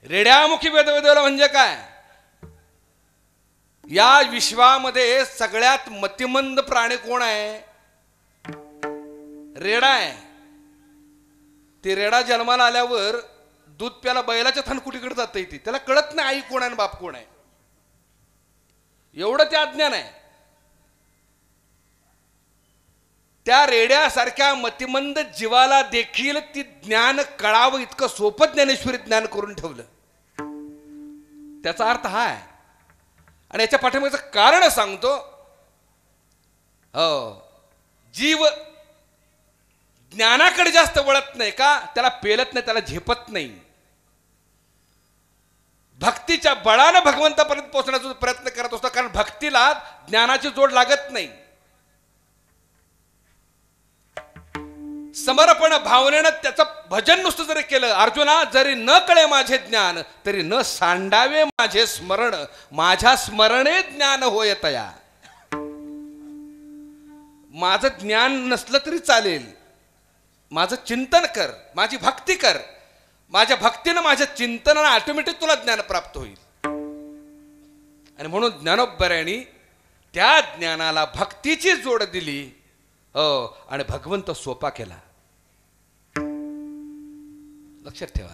रेड्यामुखी वेदवेदला म्हणजे काय? या विश्वामध्ये सगळ्यात मतिमंद प्राणी कोण आहे? रेडा आहे. ते रेडा जन्माला आल्यावर दूध प्याला बैलाच्या थनकुटीकडे जाता येते, त्याला कळत नाही आई कोण आहे आणि बाप कोण आहे. एवढं ते अज्ञान आहे. त्या रेड्यासारख्या मतिमंद जीवाला देखील ती ज्ञान कळावं इतकं सोपं ज्ञानेश्वरी ज्ञान करून ठेवलं. त्याचा अर्थ हा आहे. आणि याच्या पाठीमागचं कारण सांगतो. हो, जीव ज्ञानाकडे जास्त वळत नाही का? त्याला पेलत नाही, त्याला झेपत नाही. भक्तीच्या बळानं भगवंतापर्यंत पोहोचण्याचा प्रयत्न करत असतो, कारण भक्तीला ज्ञानाची जोड लागत नाही. समर्पण भावनेनं त्याचं भजन नुसतं जरी केलं, अर्जुना जरी न कळे माझे ज्ञान तरी न सांडावे माझे स्मरण, माझ्या स्मरणे ज्ञान होय तया. माझं ज्ञान नसलं तरी चालेल, माझं चिंतन कर, माझी भक्ती कर. माझ्या भक्तीनं माझ्या चिंतनानं ऑटोमॅटिक तुला ज्ञान प्राप्त होईल. आणि म्हणून ज्ञानोबरायांनी त्या ज्ञानाला भक्तीची जोड दिली. हो, आणि भगवंत सोपा केला. लक्षात ठेवा.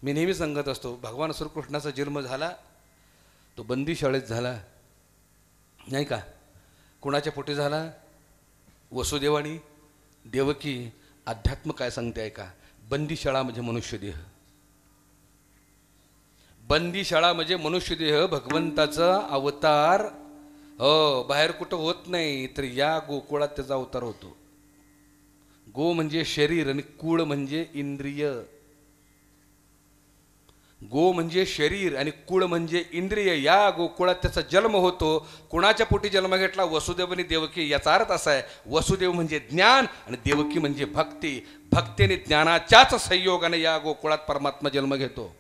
मी नेहमी सांगत असतो, भगवान श्रीकृष्णाचा जन्म झाला तो बंदी शाळेत झाला, नाही का? कुणाच्या पोटी झाला? वसुदेवानी देवकी. अध्यात्म काय सांगते ऐका. बंदी शाळा म्हणजे मनुष्यदेह. बंदी शाळा म्हणजे मनुष्यदेह, भगवंताचा अवतार. हो, बाहेर कुठं होत नाही, तर या गोकुळात त्याचा अवतार होतो. गो म्हणजे शरीर आणि कुळ म्हणजे इंद्रिय. गो म्हणजे शरीर आणि कुळ म्हणजे इंद्रिय. या गोकुळात त्याचा जन्म होतो. कुणाच्या पोटी जन्म घेतला? वसुदेव देवकी. याचा अर्थ असा आहे, वसुदेव म्हणजे ज्ञान आणि देवकी म्हणजे भक्ती. भक्ती आणि ज्ञानाच्याच संयोगाने या गोकुळात परमात्मा जन्म घेतो.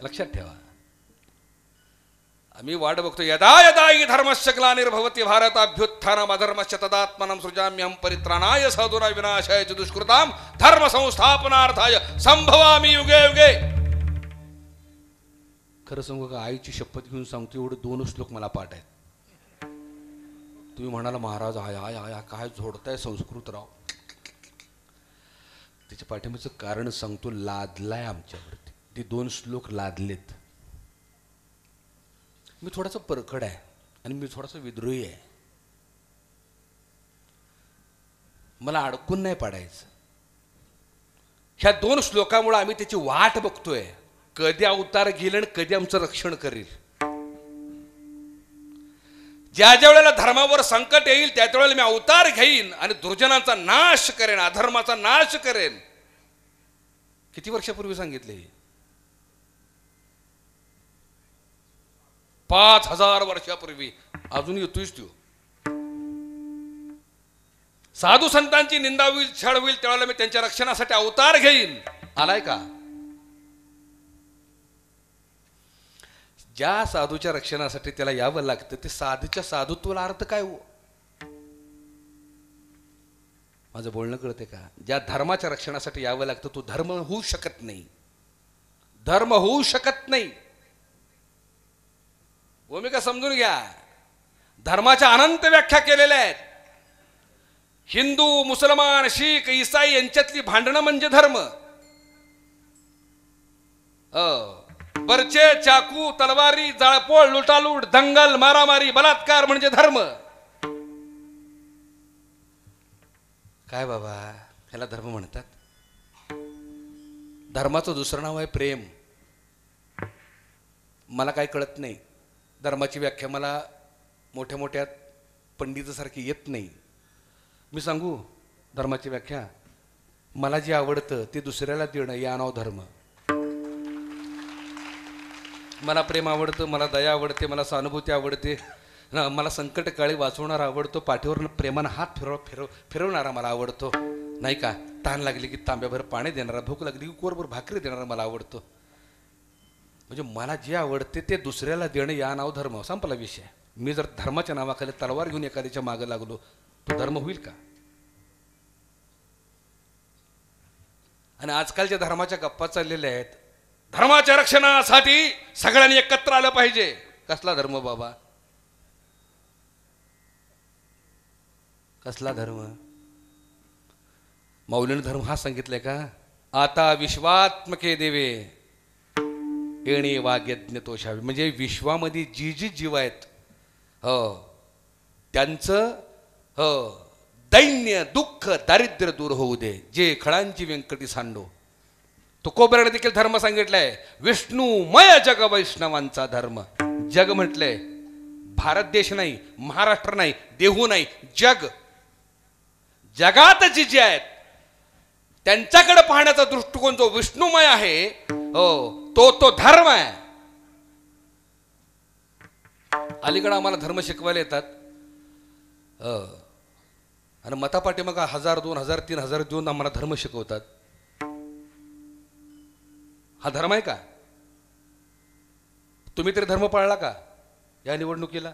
लक्षात ठेवा. आम्ही वाट बघतो. यदा यदा हि धर्मस्य ग्लानिर्भवति भारत अभ्युत्थानम् अधर्मस्य तदात्मनं सृजाम्यहं परित्राणाय साधूनां विनाशाय च दुष्कृतां धर्म संस्थापनार्थाय संभवामि युगे युगे. खरं सांगू का, आईची शपथ घेऊन सांगतो, एवढे 2 श्लोक मला पाठ आहेत. तुम्ही म्हणाला महाराज आय आय आय काय झोडताय संस्कृत राव. त्याच्या पाठीमागचं कारण सांगतो. लादलाय आमच्यावरती ते 2 श्लोक लादलेत. मी थोडासा परखड आहे आणि मी थोडासा विद्रोही आहे. मला अडकून नाही पाडायचं. ह्या 2 श्लोकामुळे आम्ही त्याची वाट बघतोय, कधी अवतार घेईल आणि कधी आमचं रक्षण करेल. ज्या ज्या वेळेला धर्मावर संकट येईल त्या वेळेला मी अवतार घेईन आणि दुर्जनांचा नाश करेन, अधर्माचा नाश करेन. किती वर्षापूर्वी सांगितले? 5000 वर्षापूर्वी. अजून येतोयच तू. साधू संतांची निंदा होईल, छळ होईल, त्यावेळेला मी त्यांच्या रक्षणासाठी अवतार घेईन. आलाय का? ज्या साधूच्या रक्षणासाठी त्याला यावं लागतं ते साधूच्या साधुत्वाला अर्थ काय हो? माझं बोलणं कळते का? ज्या धर्माच्या रक्षणासाठी यावं लागतं तो धर्म होऊ शकत नाही. धर्म होऊ शकत नाही. भूमिका समजून घ्या. धर्माच्या अनंत व्याख्या केलेल्या आहेत. हिंदू, मुसलमान, शीख, ईसाई यांच्यातली भांडणं म्हणजे धर्म. बर्चे, चाकू, तलवारी, जाळपोळ, लुटालूट, दंगल, मारामारी, बलात्कार म्हणजे धर्म. काय बाबा, ह्याला धर्म म्हणतात? धर्माचं दुसरं नाव आहे प्रेम. मला काय कळत नाही. धर्माची व्याख्या मला मोठ्या मोठ्या पंडितासारखी येत नाही. मी सांगू धर्माची व्याख्या? मला जे आवडतं ते दुसऱ्याला देणं या नाव धर्म. मला प्रेम आवडतं, मला दया आवडते, मला सहानुभूती आवडते, मला संकट काळी वाचवणारा आवडतो, पाठीवर प्रेमानं हात फिरवणारा मला आवडतो. नाही का? तहान लागली की तांब्याभर पाणी देणारा, भूक लागली की कोरभर भाकरी देणारा मला आवडतो. म्हणजे मला जे आवडते ते दुसऱ्याला देणं या नाव धर्म. संपला विषय. मी जर धर्माच्या नावाखाली तलवार घेऊन एखाद्याच्या मागे लागलो तो धर्म होईल का? आणि आजकालच्या धर्माच्या गप्पा चाललेल्या आहेत. धर्माच्या रक्षणासाठी सगळ्यांनी एकत्र आलं पाहिजे. कसला धर्म बाबा? कसला धर्म? मौलीने धर्म हा सांगितलाय का? आता विश्वात्मके देवे येणे वाग्यज्ञ तोषावे. म्हणजे विश्वामध्ये जी जी जीव आहेत त्यांचं दैन्य दुःख दारिद्र्य दूर होऊ दे. जे खळांची व्यंकटी सांडो. तुकोबराने देखील धर्म सांगितलाय. विष्णूमय जग वैष्णवांचा धर्म. जग म्हटलंय भारत देश नाही, महाराष्ट्र नाही, देहू नाही, जग. जगात जी जी आहेत त्यांच्याकडे पाहण्याचा दृष्टिकोन जो विष्णुमय आहे तो धर्म आहे. अलीकडे आम्हाला धर्म शिकवायला येतात आणि मतापाठी मग 1000, 2000, 3000 देऊन आम्हाला धर्म शिकवतात. हा धर्म आहे का? तुम्ही तरी धर्म पाळला का या निवडणुकीला?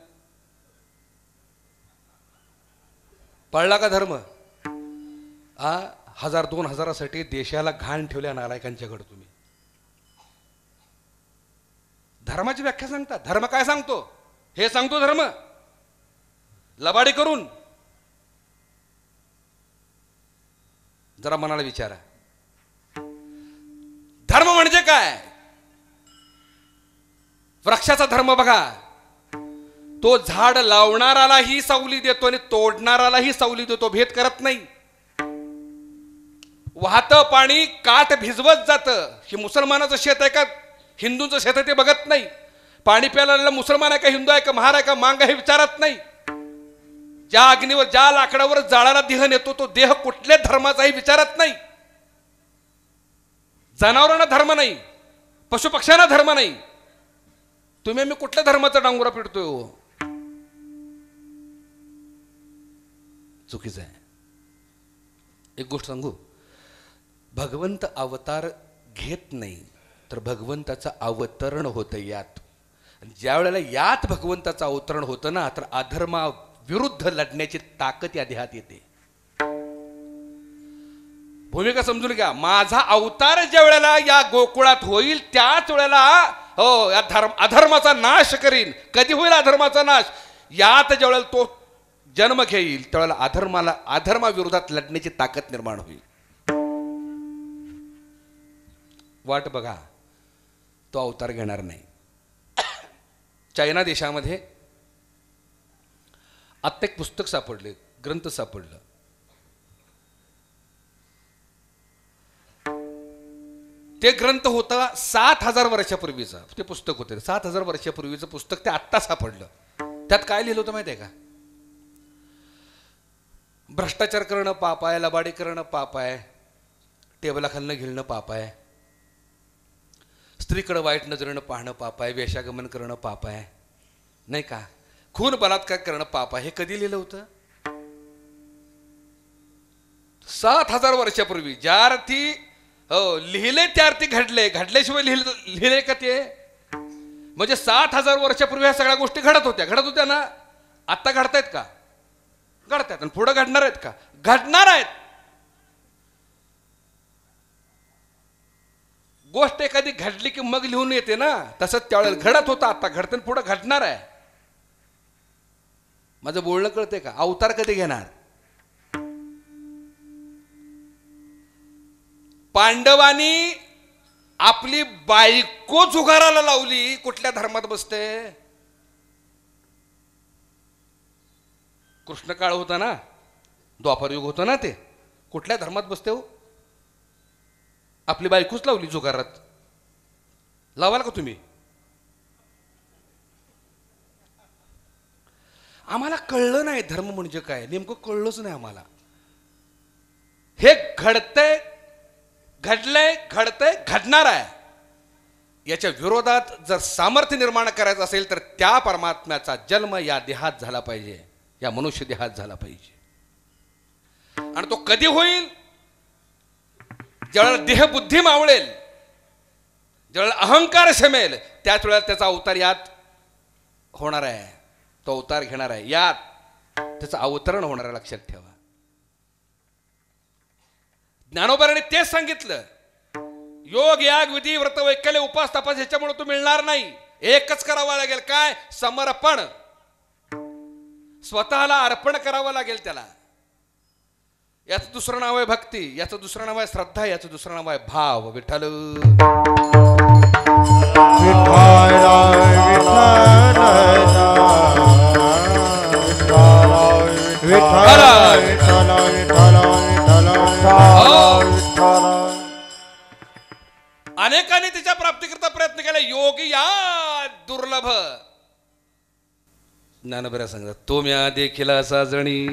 पाळला का धर्म? 1000, 2000साठी देशाला घाण ठेवल्या नालायकांच्याकडे तुम्ही. धर्माची व्याख्या सांगता. धर्म काय सांगतो हे सांगतो धर्म. लबाडी करून जरा मनाला विचारा. धर्म म्हणजे काय? वृक्षाचा धर्म बघा. तो झाड लावणारालाही सावली देतो आणि तोडणारालाही सावली देतो. भेद करत नाही. वाहतं पाणी काठ भिजवत जातं. हे मुसलमानाचं शेत आहे का हिंदूंचं शेत आहे ते बघत नाही. पाणी प्यायला मुसलमान आहे का हिंदू आहे का महार आहे का मांग हे विचारत नाही. ज्या अग्नीवर ज्या लाकडावर जाळाला देह नेतो तो देह कुठल्या धर्माचाही विचारत नाही. जनावरांना धर्म नाही, पशुपक्ष्यांना धर्म नाही. तुम्ही मी कुठल्या धर्माचा डांगोरा पिडतोय हो? चुकीचं आहे. एक गोष्ट सांगू. भगवंत अवतार घेत नाही तर भगवंताचं अवतरण होतं यात. ज्या वेळेला यात भगवंताचं अवतरण होतं ना तर अधर्मा विरुद्ध लढण्याची ताकद या देहात येते. भूमिका समजून घ्या. माझा अवतार ज्या वेळेला या गोकुळात होईल त्याच वेळेला या अधर्माचा नाश करीन. कधी होईल अधर्माचा नाश? यात ज्या वेळेला तो जन्म घेईल त्यावेळेला अधर्माविरोधात लढण्याची ताकद निर्माण होईल. वाट बघा. तो अवतार घेणार नाही. चायना देशामध्ये आत्ता एक पुस्तक सापडले, ग्रंथ सापडलं. ते ग्रंथ होता 7000 वर्षापूर्वीचा. ते पुस्तक होते 7000 वर्षापूर्वीचं पुस्तक. ते आत्ता सापडलं. त्यात काय लिहिलं होतं माहिती आहे का? भ्रष्टाचार करणं पाप आहे, लबाडी करणं पाप आहे, टेबलाखालनं घेणं पाप आहे, स्त्रीकडे वाईट नजरेनं पाहणं पाप आहे, वेश्यागमन करणं पाप आहे, नाही का, खून बलात्कार करणं पाप आहे. हे कधी लिहिलं होतं? 7000 वर्षापूर्वी. ज्या अर्थी लिहिले त्या अर्थी घडले. घडल्याशिवाय लिहिले का ते? म्हणजे 7000 वर्षापूर्वी ह्या सगळ्या गोष्टी घडत होत्या ना. आता घडतायत का? घडतायत. आणि पुढे घडणार आहेत का? घडणार आहेत. गोष्ट एखादी घडली की मग लिहून येते ना, तसंच त्यावेळेला घडत होतं, आता घडतं, पुढे घडणार आहे. माझं बोलणं कळतंय का? अवतार कधी घेणार? पांडवांनी आपली बायको जुगाराला लावली. कुठल्या धर्मात बसते? कृष्ण काळ होता ना, द्वापर युग होतं ना, ते कुठल्या धर्मात बसते हो? आपली बायकोच लावली जुगारात. लावाल का तुम्ही? आम्हाला कळलं नाही धर्म म्हणजे काय. नेमकं कळलंच नाही आम्हाला. हे घडतंय, घडलंय, घडतंय, घडणार आहे. याच्या विरोधात जर सामर्थ्य निर्माण करायचं असेल तर त्या परमात्म्याचा जन्म या देहात झाला पाहिजे, या मनुष्य देहात झाला पाहिजे. आणि तो कधी होईल? ज्यावेळेला देहबुद्धी मावळेल, ज्यावेळेला अहंकार शमेल, त्याच वेळेला त्याचा अवतार यात होणार आहे. तो अवतार घेणार आहे, यात त्याचं अवतरण होणार आहे. लक्षात ठेवा. ज्ञानोबाने तेच सांगितलं. योग याग विधी व्रत वैकल्य उपास तपास ह्याच्यामुळे तो मिळणार नाही. एकच करावं लागेल. काय? समर्पण. स्वतःला अर्पण करावं लागेल त्याला. याचं दुसरं नाव आहे भक्ती, याचं दुसरं नाव आहे श्रद्धा, याचं दुसरं नाव आहे भाव. विठ्ठल अनेकांनी तिच्या प्राप्तीकरता प्रयत्न केला. योगी या दुर्लभ. ज्ञानोबा सांगतात तो म्या देखील असा जणी.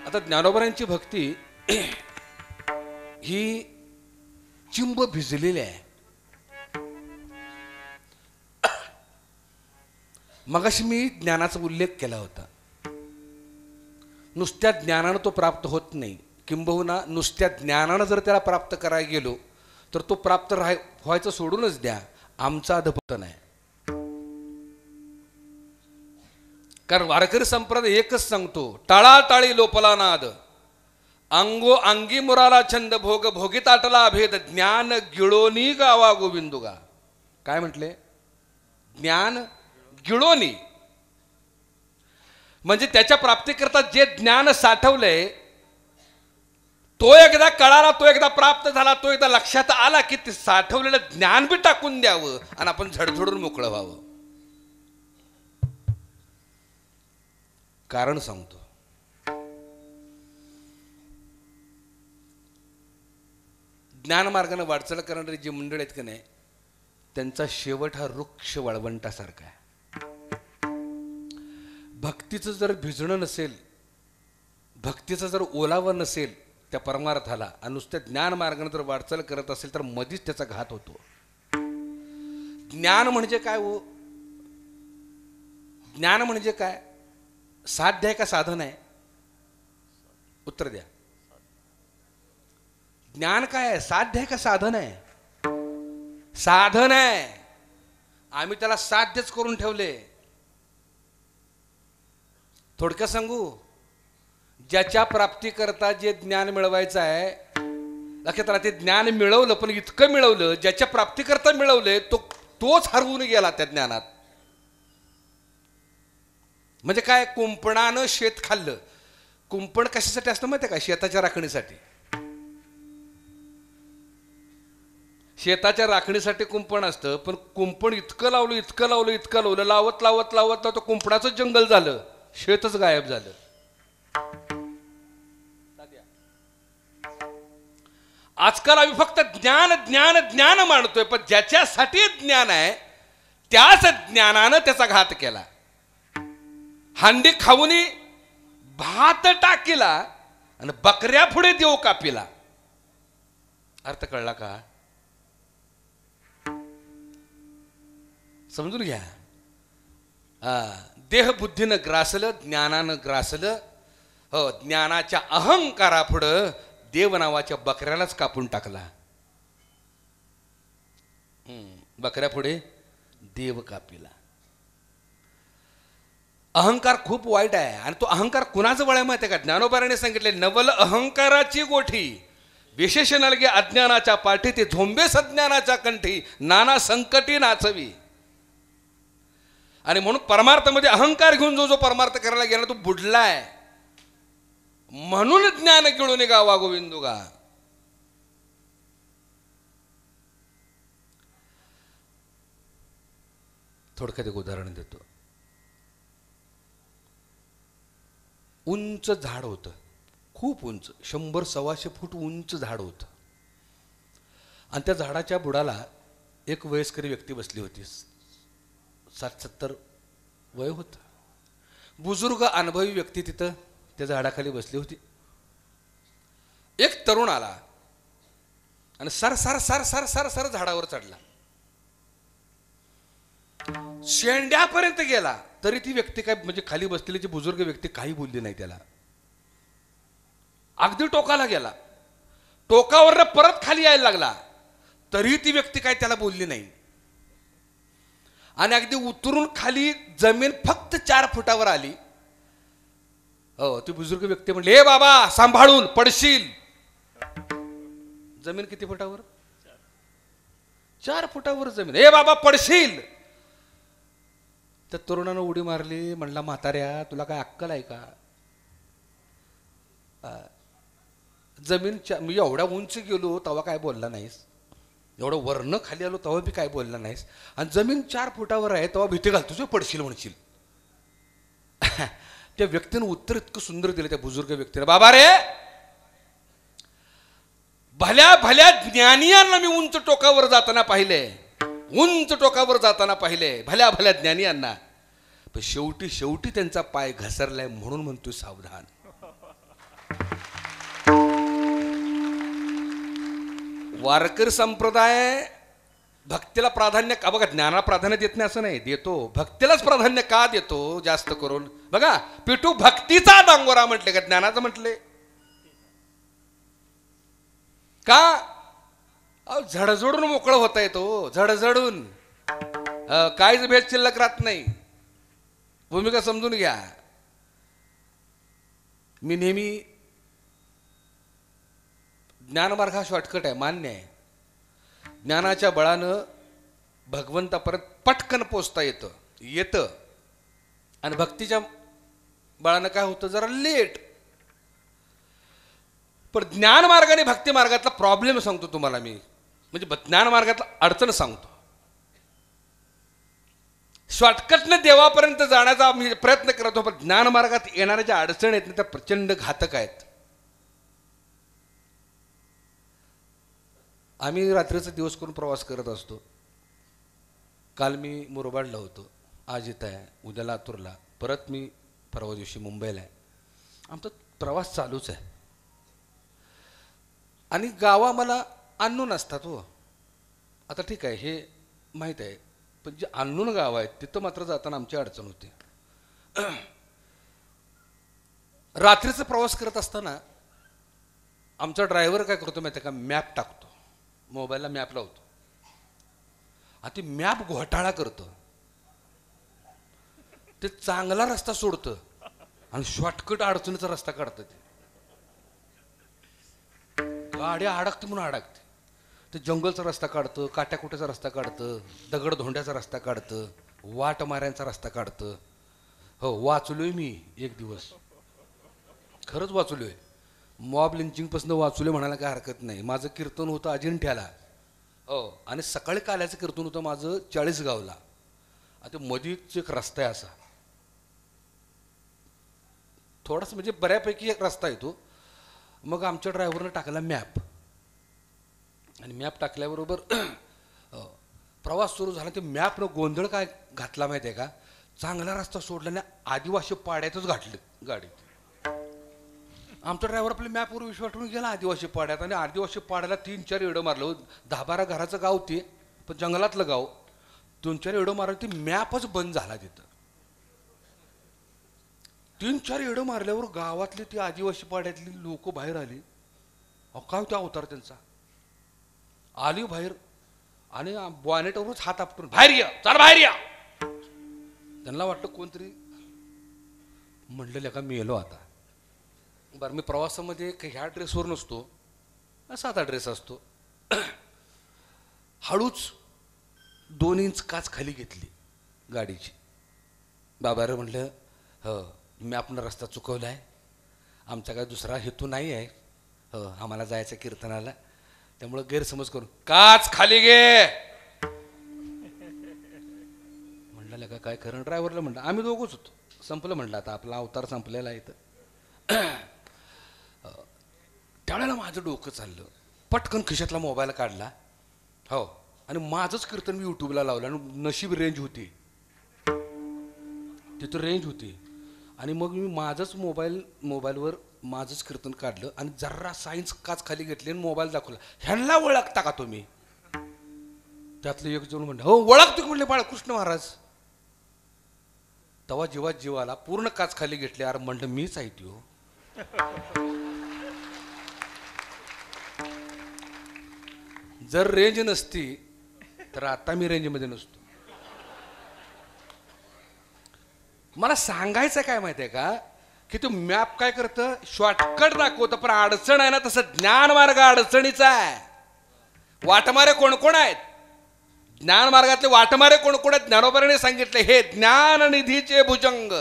आता ज्ञानोबांची भक्ती ही चिंब भिजलेली आहे. मगाशी मी ज्ञानाचा उल्लेख केला होता. नुसत्या ज्ञानानं तो प्राप्त होत नाही. किंबहुना नुसत्या ज्ञानानं जर त्याला प्राप्त करायला गेलो तर तो प्राप्त व्हायचं सोडूनच द्या, आमचा अधपत नाही. कारण वारकरी संप्रदाय एकच सांगतो, टाळाटाळी लोपला नाद, अंगो अंगी मुराला छंद, भोग भोगी ताटला भेद, ज्ञान गिळोनी गावा गोविंदुगा. काय म्हटले? ज्ञान गिळोनी. म्हणजे त्याच्या प्राप्तीकरता जे ज्ञान साठवलंय तो एकदा कळाला, तो एकदा प्राप्त झाला, तो एकदा लक्षात आला की ते साठवलेलं ज्ञान बी टाकून द्यावं आणि आपण झडझडून मोकळं व्हावं. कारण सांगतो. ज्ञानमार्गाने वाटचाल करणारी जी मंडळ आहेत की नाही, त्यांचा शेवट हा वृक्ष वाळवंटासारखा आहे. भक्तीचं जर भिजणं नसेल, भक्तीचा जर ओलावा नसेल त्या परमार्थाला, आणि नुसत्या ज्ञान मार्गाने जर वाटचाल करत असेल तर मधीच त्याचा घात होतो. ज्ञान म्हणजे काय हो? ज्ञान म्हणजे काय? साध्य आहे का साधन आहे? उत्तर द्या. ज्ञान काय आहे? साध्य आहे का साधन आहे? साधन आहे. आम्ही त्याला साध्यच करून ठेवले. थोडक्यात सांगू, ज्याच्या प्राप्तीकरता जे ज्ञान मिळवायचं आहे, लक्षात राहा, ते ज्ञान मिळवलं, पण इतकं मिळवलं, ज्याच्या प्राप्तीकरता मिळवलंय तोच हरवून गेला त्या ज्ञानात. म्हणजे काय? कुंपणानं शेत खाल्लं. कुंपण कशासाठी असतं माहिती आहे का? शेताच्या राखणीसाठी. शेताच्या राखणीसाठी कुंपण असतं, पण कुंपण इतकं लावलं, इतकं लावलं, इतकं लावलं, लावत लावत लावत लावत कुंपणाचं जंगल झालं, शेतच गायब झालं. आजकाल आम्ही फक्त ज्ञान ज्ञान ज्ञान मानतोय, पण ज्याच्यासाठी ज्ञान आहे त्याच ज्ञानानं त्याचा घात केला. हांडी खाऊनी भात टाकीला आणि बकऱ्या पुढे देव कापिला. अर्थ कळला का? समजून घ्या. देहबुद्धीनं ग्रासलं, ज्ञानानं ग्रासलं. हो, ज्ञानाच्या अहंकारापुढं देव नावाच्या बकऱ्यालाच कापून टाकला. बकऱ्या पुढे देव कापिला. अहंकार खूप वाईट आहे. आणि तो अहंकार कुणाचं बळ आहे माहिती आहे का? ज्ञानोबाने सांगितले, नवल अहंकाराची गोठी, विशेष नलगे अज्ञानाच्या पाठी, ते झोंबे सज्ञानाच्या कंठी, नाना संकटी नाचवी. आणि म्हणून परमार्थामध्ये अहंकार घेऊन जो परमार्थ करायला गेला तो बुडलाय. म्हणून ज्ञान गिळून गावा गोविंदुगा. थोडक्यात एक उदाहरण देतो. उंच झाड होतं, खूप उंच, 100-125 फूट उंच झाड होतं. आणि त्या झाडाच्या बुडाला एक वयस्करी व्यक्ती बसली होती. 60-70 वय होतं. बुजुर्ग अनुभवी व्यक्ती तिथं त्या झाडाखाली बसली होती. एक तरुण आला आणि sir sir sir sir sir sir झाडावर चढला. शेंड्यापर्यंत गेला तरी ती व्यक्ती काय, म्हणजे खाली बसलेली जी बुजुर्ग व्यक्ती काही बोलली नाही त्याला. अगदी टोकाला गेला टोकावर परत खाली यायला लागला तरी ती व्यक्ती काय त्याला बोलली नाही. आणि अगदी उतरून खाली जमीन फक्त 4 फुटावर आली. हो, ती बुजुर्ग व्यक्ती म्हणली, ए बाबा सांभाळून पडशील. जमीन किती फुटावर? 4 फुटावर जमीन. ए बाबा पडशील. त्या तरुणानं उडी मारली. म्हणला, म्हाताऱ्या तुला काय अक्कल आहे का? जमीन मी एवढ्या उंच गेलो तेव्हा काय बोलला नाहीस, एवढं वरनं खाली आलो तेव्हा बी काय बोलला नाहीस, आणि जमीन 4 फुटावर आहे तेव्हा भीती घालतो तुझं पडशील म्हणशील. त्या व्यक्तीनं उत्तर इतकं सुंदर दिलं त्या बुजुर्ग व्यक्तीला, बाबा रे भल्या भल्या ज्ञानियांना मी उंच टोकावर जाताना पाहिले, उंच टोकावर जाताना पाहिले भल्या भल्या ज्ञानियांना, पण शेवटी शेवटी त्यांचा पाय घसरलाय म्हणून म्हणतो सावधान. वारकरी संप्रदाय भक्तीला प्राधान्य का, बघा ज्ञानाला प्राधान्य देत नाही असं नाही, देतो, भक्तीलाच प्राधान्य का देतो जास्त करून. बघा पिटू भक्तीचा डांगोरा म्हटले का ज्ञानाचं म्हटले का? झडझडून मोकळं होता येतो, झडझडून काहीच भेद शिल्लक राहत नाही. भूमिका समजून घ्या. मी नेहमी ज्ञानमार्ग हा शॉर्टकट आहे, मान्य आहे. ज्ञानाच्या बळानं भगवंतापर्यंत पटकन पोचता येतं आणि भक्तीच्या बळानं काय होतं, जरा लेट. पण ज्ञान मार्गाने भक्ती मार्गातला प्रॉब्लेम सांगतो तुम्हाला मी, म्हणजे ज्ञान मार्गातला अडचण सांगतो. शॉर्टकटनं देवापर्यंत जाण्याचा मी प्रयत्न करतो, पण ज्ञान मार्गात येणाऱ्या ज्या अडचणी आहेत त्या प्रचंड घातक आहेत. आम्ही रात्रीचा दिवस करून प्रवास करत असतो. काल मी मुरबाडला होतो, आज इथं आहे, उद्या लातूरला, परत मी परवा दिवशी मुंबईला आहे. आमचा प्रवास चालूच आहे. आणि गावा मला अननोन असतात हो. आता ठीक आहे हे माहीत आहे, पण जे अननोन गाव आहेत तिथं मात्र जाताना आमची अडचण होते. रात्रीचा प्रवास करत असताना आमचा ड्रायव्हर काय करतो माहिती आहे का, मॅप टाकतो, मोबाईलला मॅप लावतो, आणि ती मॅप घोटाळा करतं. ते चांगला रस्ता सोडतं आणि शॉर्टकट अडचणीचा रस्ता काढतं. ते गाडी अडकते म्हणून अडकते. ते जंगलचा रस्ता काढतं, काट्याकुट्याचा रस्ता काढतं, दगड धोंड्याचा रस्ता काढतं, वाट माऱ्यांचा रस्ता काढतं. हो, वाचलोय मी एक दिवस, खरंच वाचलोय. मॉब लिंचिंगपासून वाचलोय म्हणायला काय हरकत नाही. माझं कीर्तन होतं अजिंठ्याला, हो, आणि सकाळी काल्याचं कीर्तन होतं माझं 40गावला. आता मधीच एक रस्ता आहे असा, थोडासा म्हणजे बऱ्यापैकी एक रस्ता येतो. मग आमच्या ड्रायव्हरनं टाकला मॅप, आणि मॅप टाकल्याबरोबर प्रवास सुरू झाला. ते मॅपनं गोंधळ काय घातला माहिती आहे का, चांगला रस्ता सोडल्याने आदिवासी पाड्यातच घातलं गाडीत. आमचा ड्रायव्हर आपल्या मॅपवर विश्वास ठेवून गेला आदिवासी पाड्यात, आणि आदिवासी पाड्याला 3-4 एडं मारलं. 10-12 घराचं गाव ते, पण जंगलातलं गाव. 2-4 एडं मारलं, ती मॅपच बंद झाला तिथं. 3-4 एडं मारल्यावर गावातली ती आदिवासी पाड्यातली लोक बाहेर आली. अहो काय होता अवतार त्यांचा, आली बाहेर आणि बॉनेटवरच हात आपटून बाहेर या, चला बाहेर या. त्यांना वाटतं कोणतरी म्हणलेलं का मी येलो आता. बरं, मी प्रवासामध्ये ह्या ड्रेसवर नसतो, साधा ड्रेस असतो. हळूच 2 इंच काच खाली घेतली गाडीची. बाबारे म्हणलं, हो मी आपण रस्ता चुकवला आहे, आमचा काय दुसरा हेतू नाही आहे, हो आम्हाला जायचं कीर्तनाला, त्यामुळं गैरसमज करून काच खाली घे म्हणलं. का काय खरं, ड्रायव्हरला म्हणलं, आम्ही दोघंच होतो, संपलं म्हणलं, आता आपला अवतार संपलेला इथं. त्यावेळेला माझं डोकं चाललं, पटकन खिशातला मोबाईल काढला, हो, आणि माझंच कीर्तन मी यूट्यूबला लावलं. आणि नशीब रेंज होती तिथं, रेंज होती. आणि मग मी माझंच मोबाईलवर माझंच कीर्तन काढलं, आणि जरा सायन्स काच खाली घेतली आणि मोबाईल दाखवला. ह्यांना ओळखता का तुम्ही? त्यातलं एक जण म्हणलं, हो ओळखतो म्हणले बाळकृष्ण महाराज. तेव्हा जेव्हा जीवाला पूर्ण काच खाली घेतली, अरे म्हणलं मीच आहे त्यो. जर रेंज नसती तर आता मी रेंजमध्ये नसतो. मला सांगायचं काय माहिती आहे का की तो मॅप काय करतं शॉर्टकट दाखवतं पण अडचण आहे ना तसं ज्ञानमार्ग अडचणीचा आहे. वाटमारे कोण कोण आहेत ज्ञानमार्गातले वाटमारे कोण कोण आहेत ज्ञानोबाने सांगितले हे ज्ञाननिधीचे भुजंग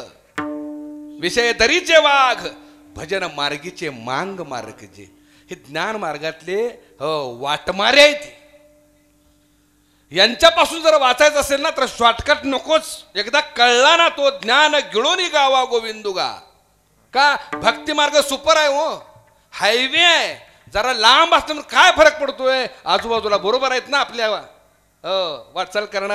विषय दरीचे वाघ भजन मार्गीचे मांग मार्गजे. हे ज्ञान मार्गातले वाटमारे आहेत. यांच्यापासून जर वाचायचं असेल ना तर शॉर्टकट नकोच. एकदा कळला ना तो ज्ञान गिळून गावा गोविंदुगा. का भक्ती मार्ग सुपर आहे हो हायवे आहे. जरा लांब असल्यामुळे काय फरक पडतोय आजूबाजूला बरोबर आहेत ना आपल्या वाटचाल करणार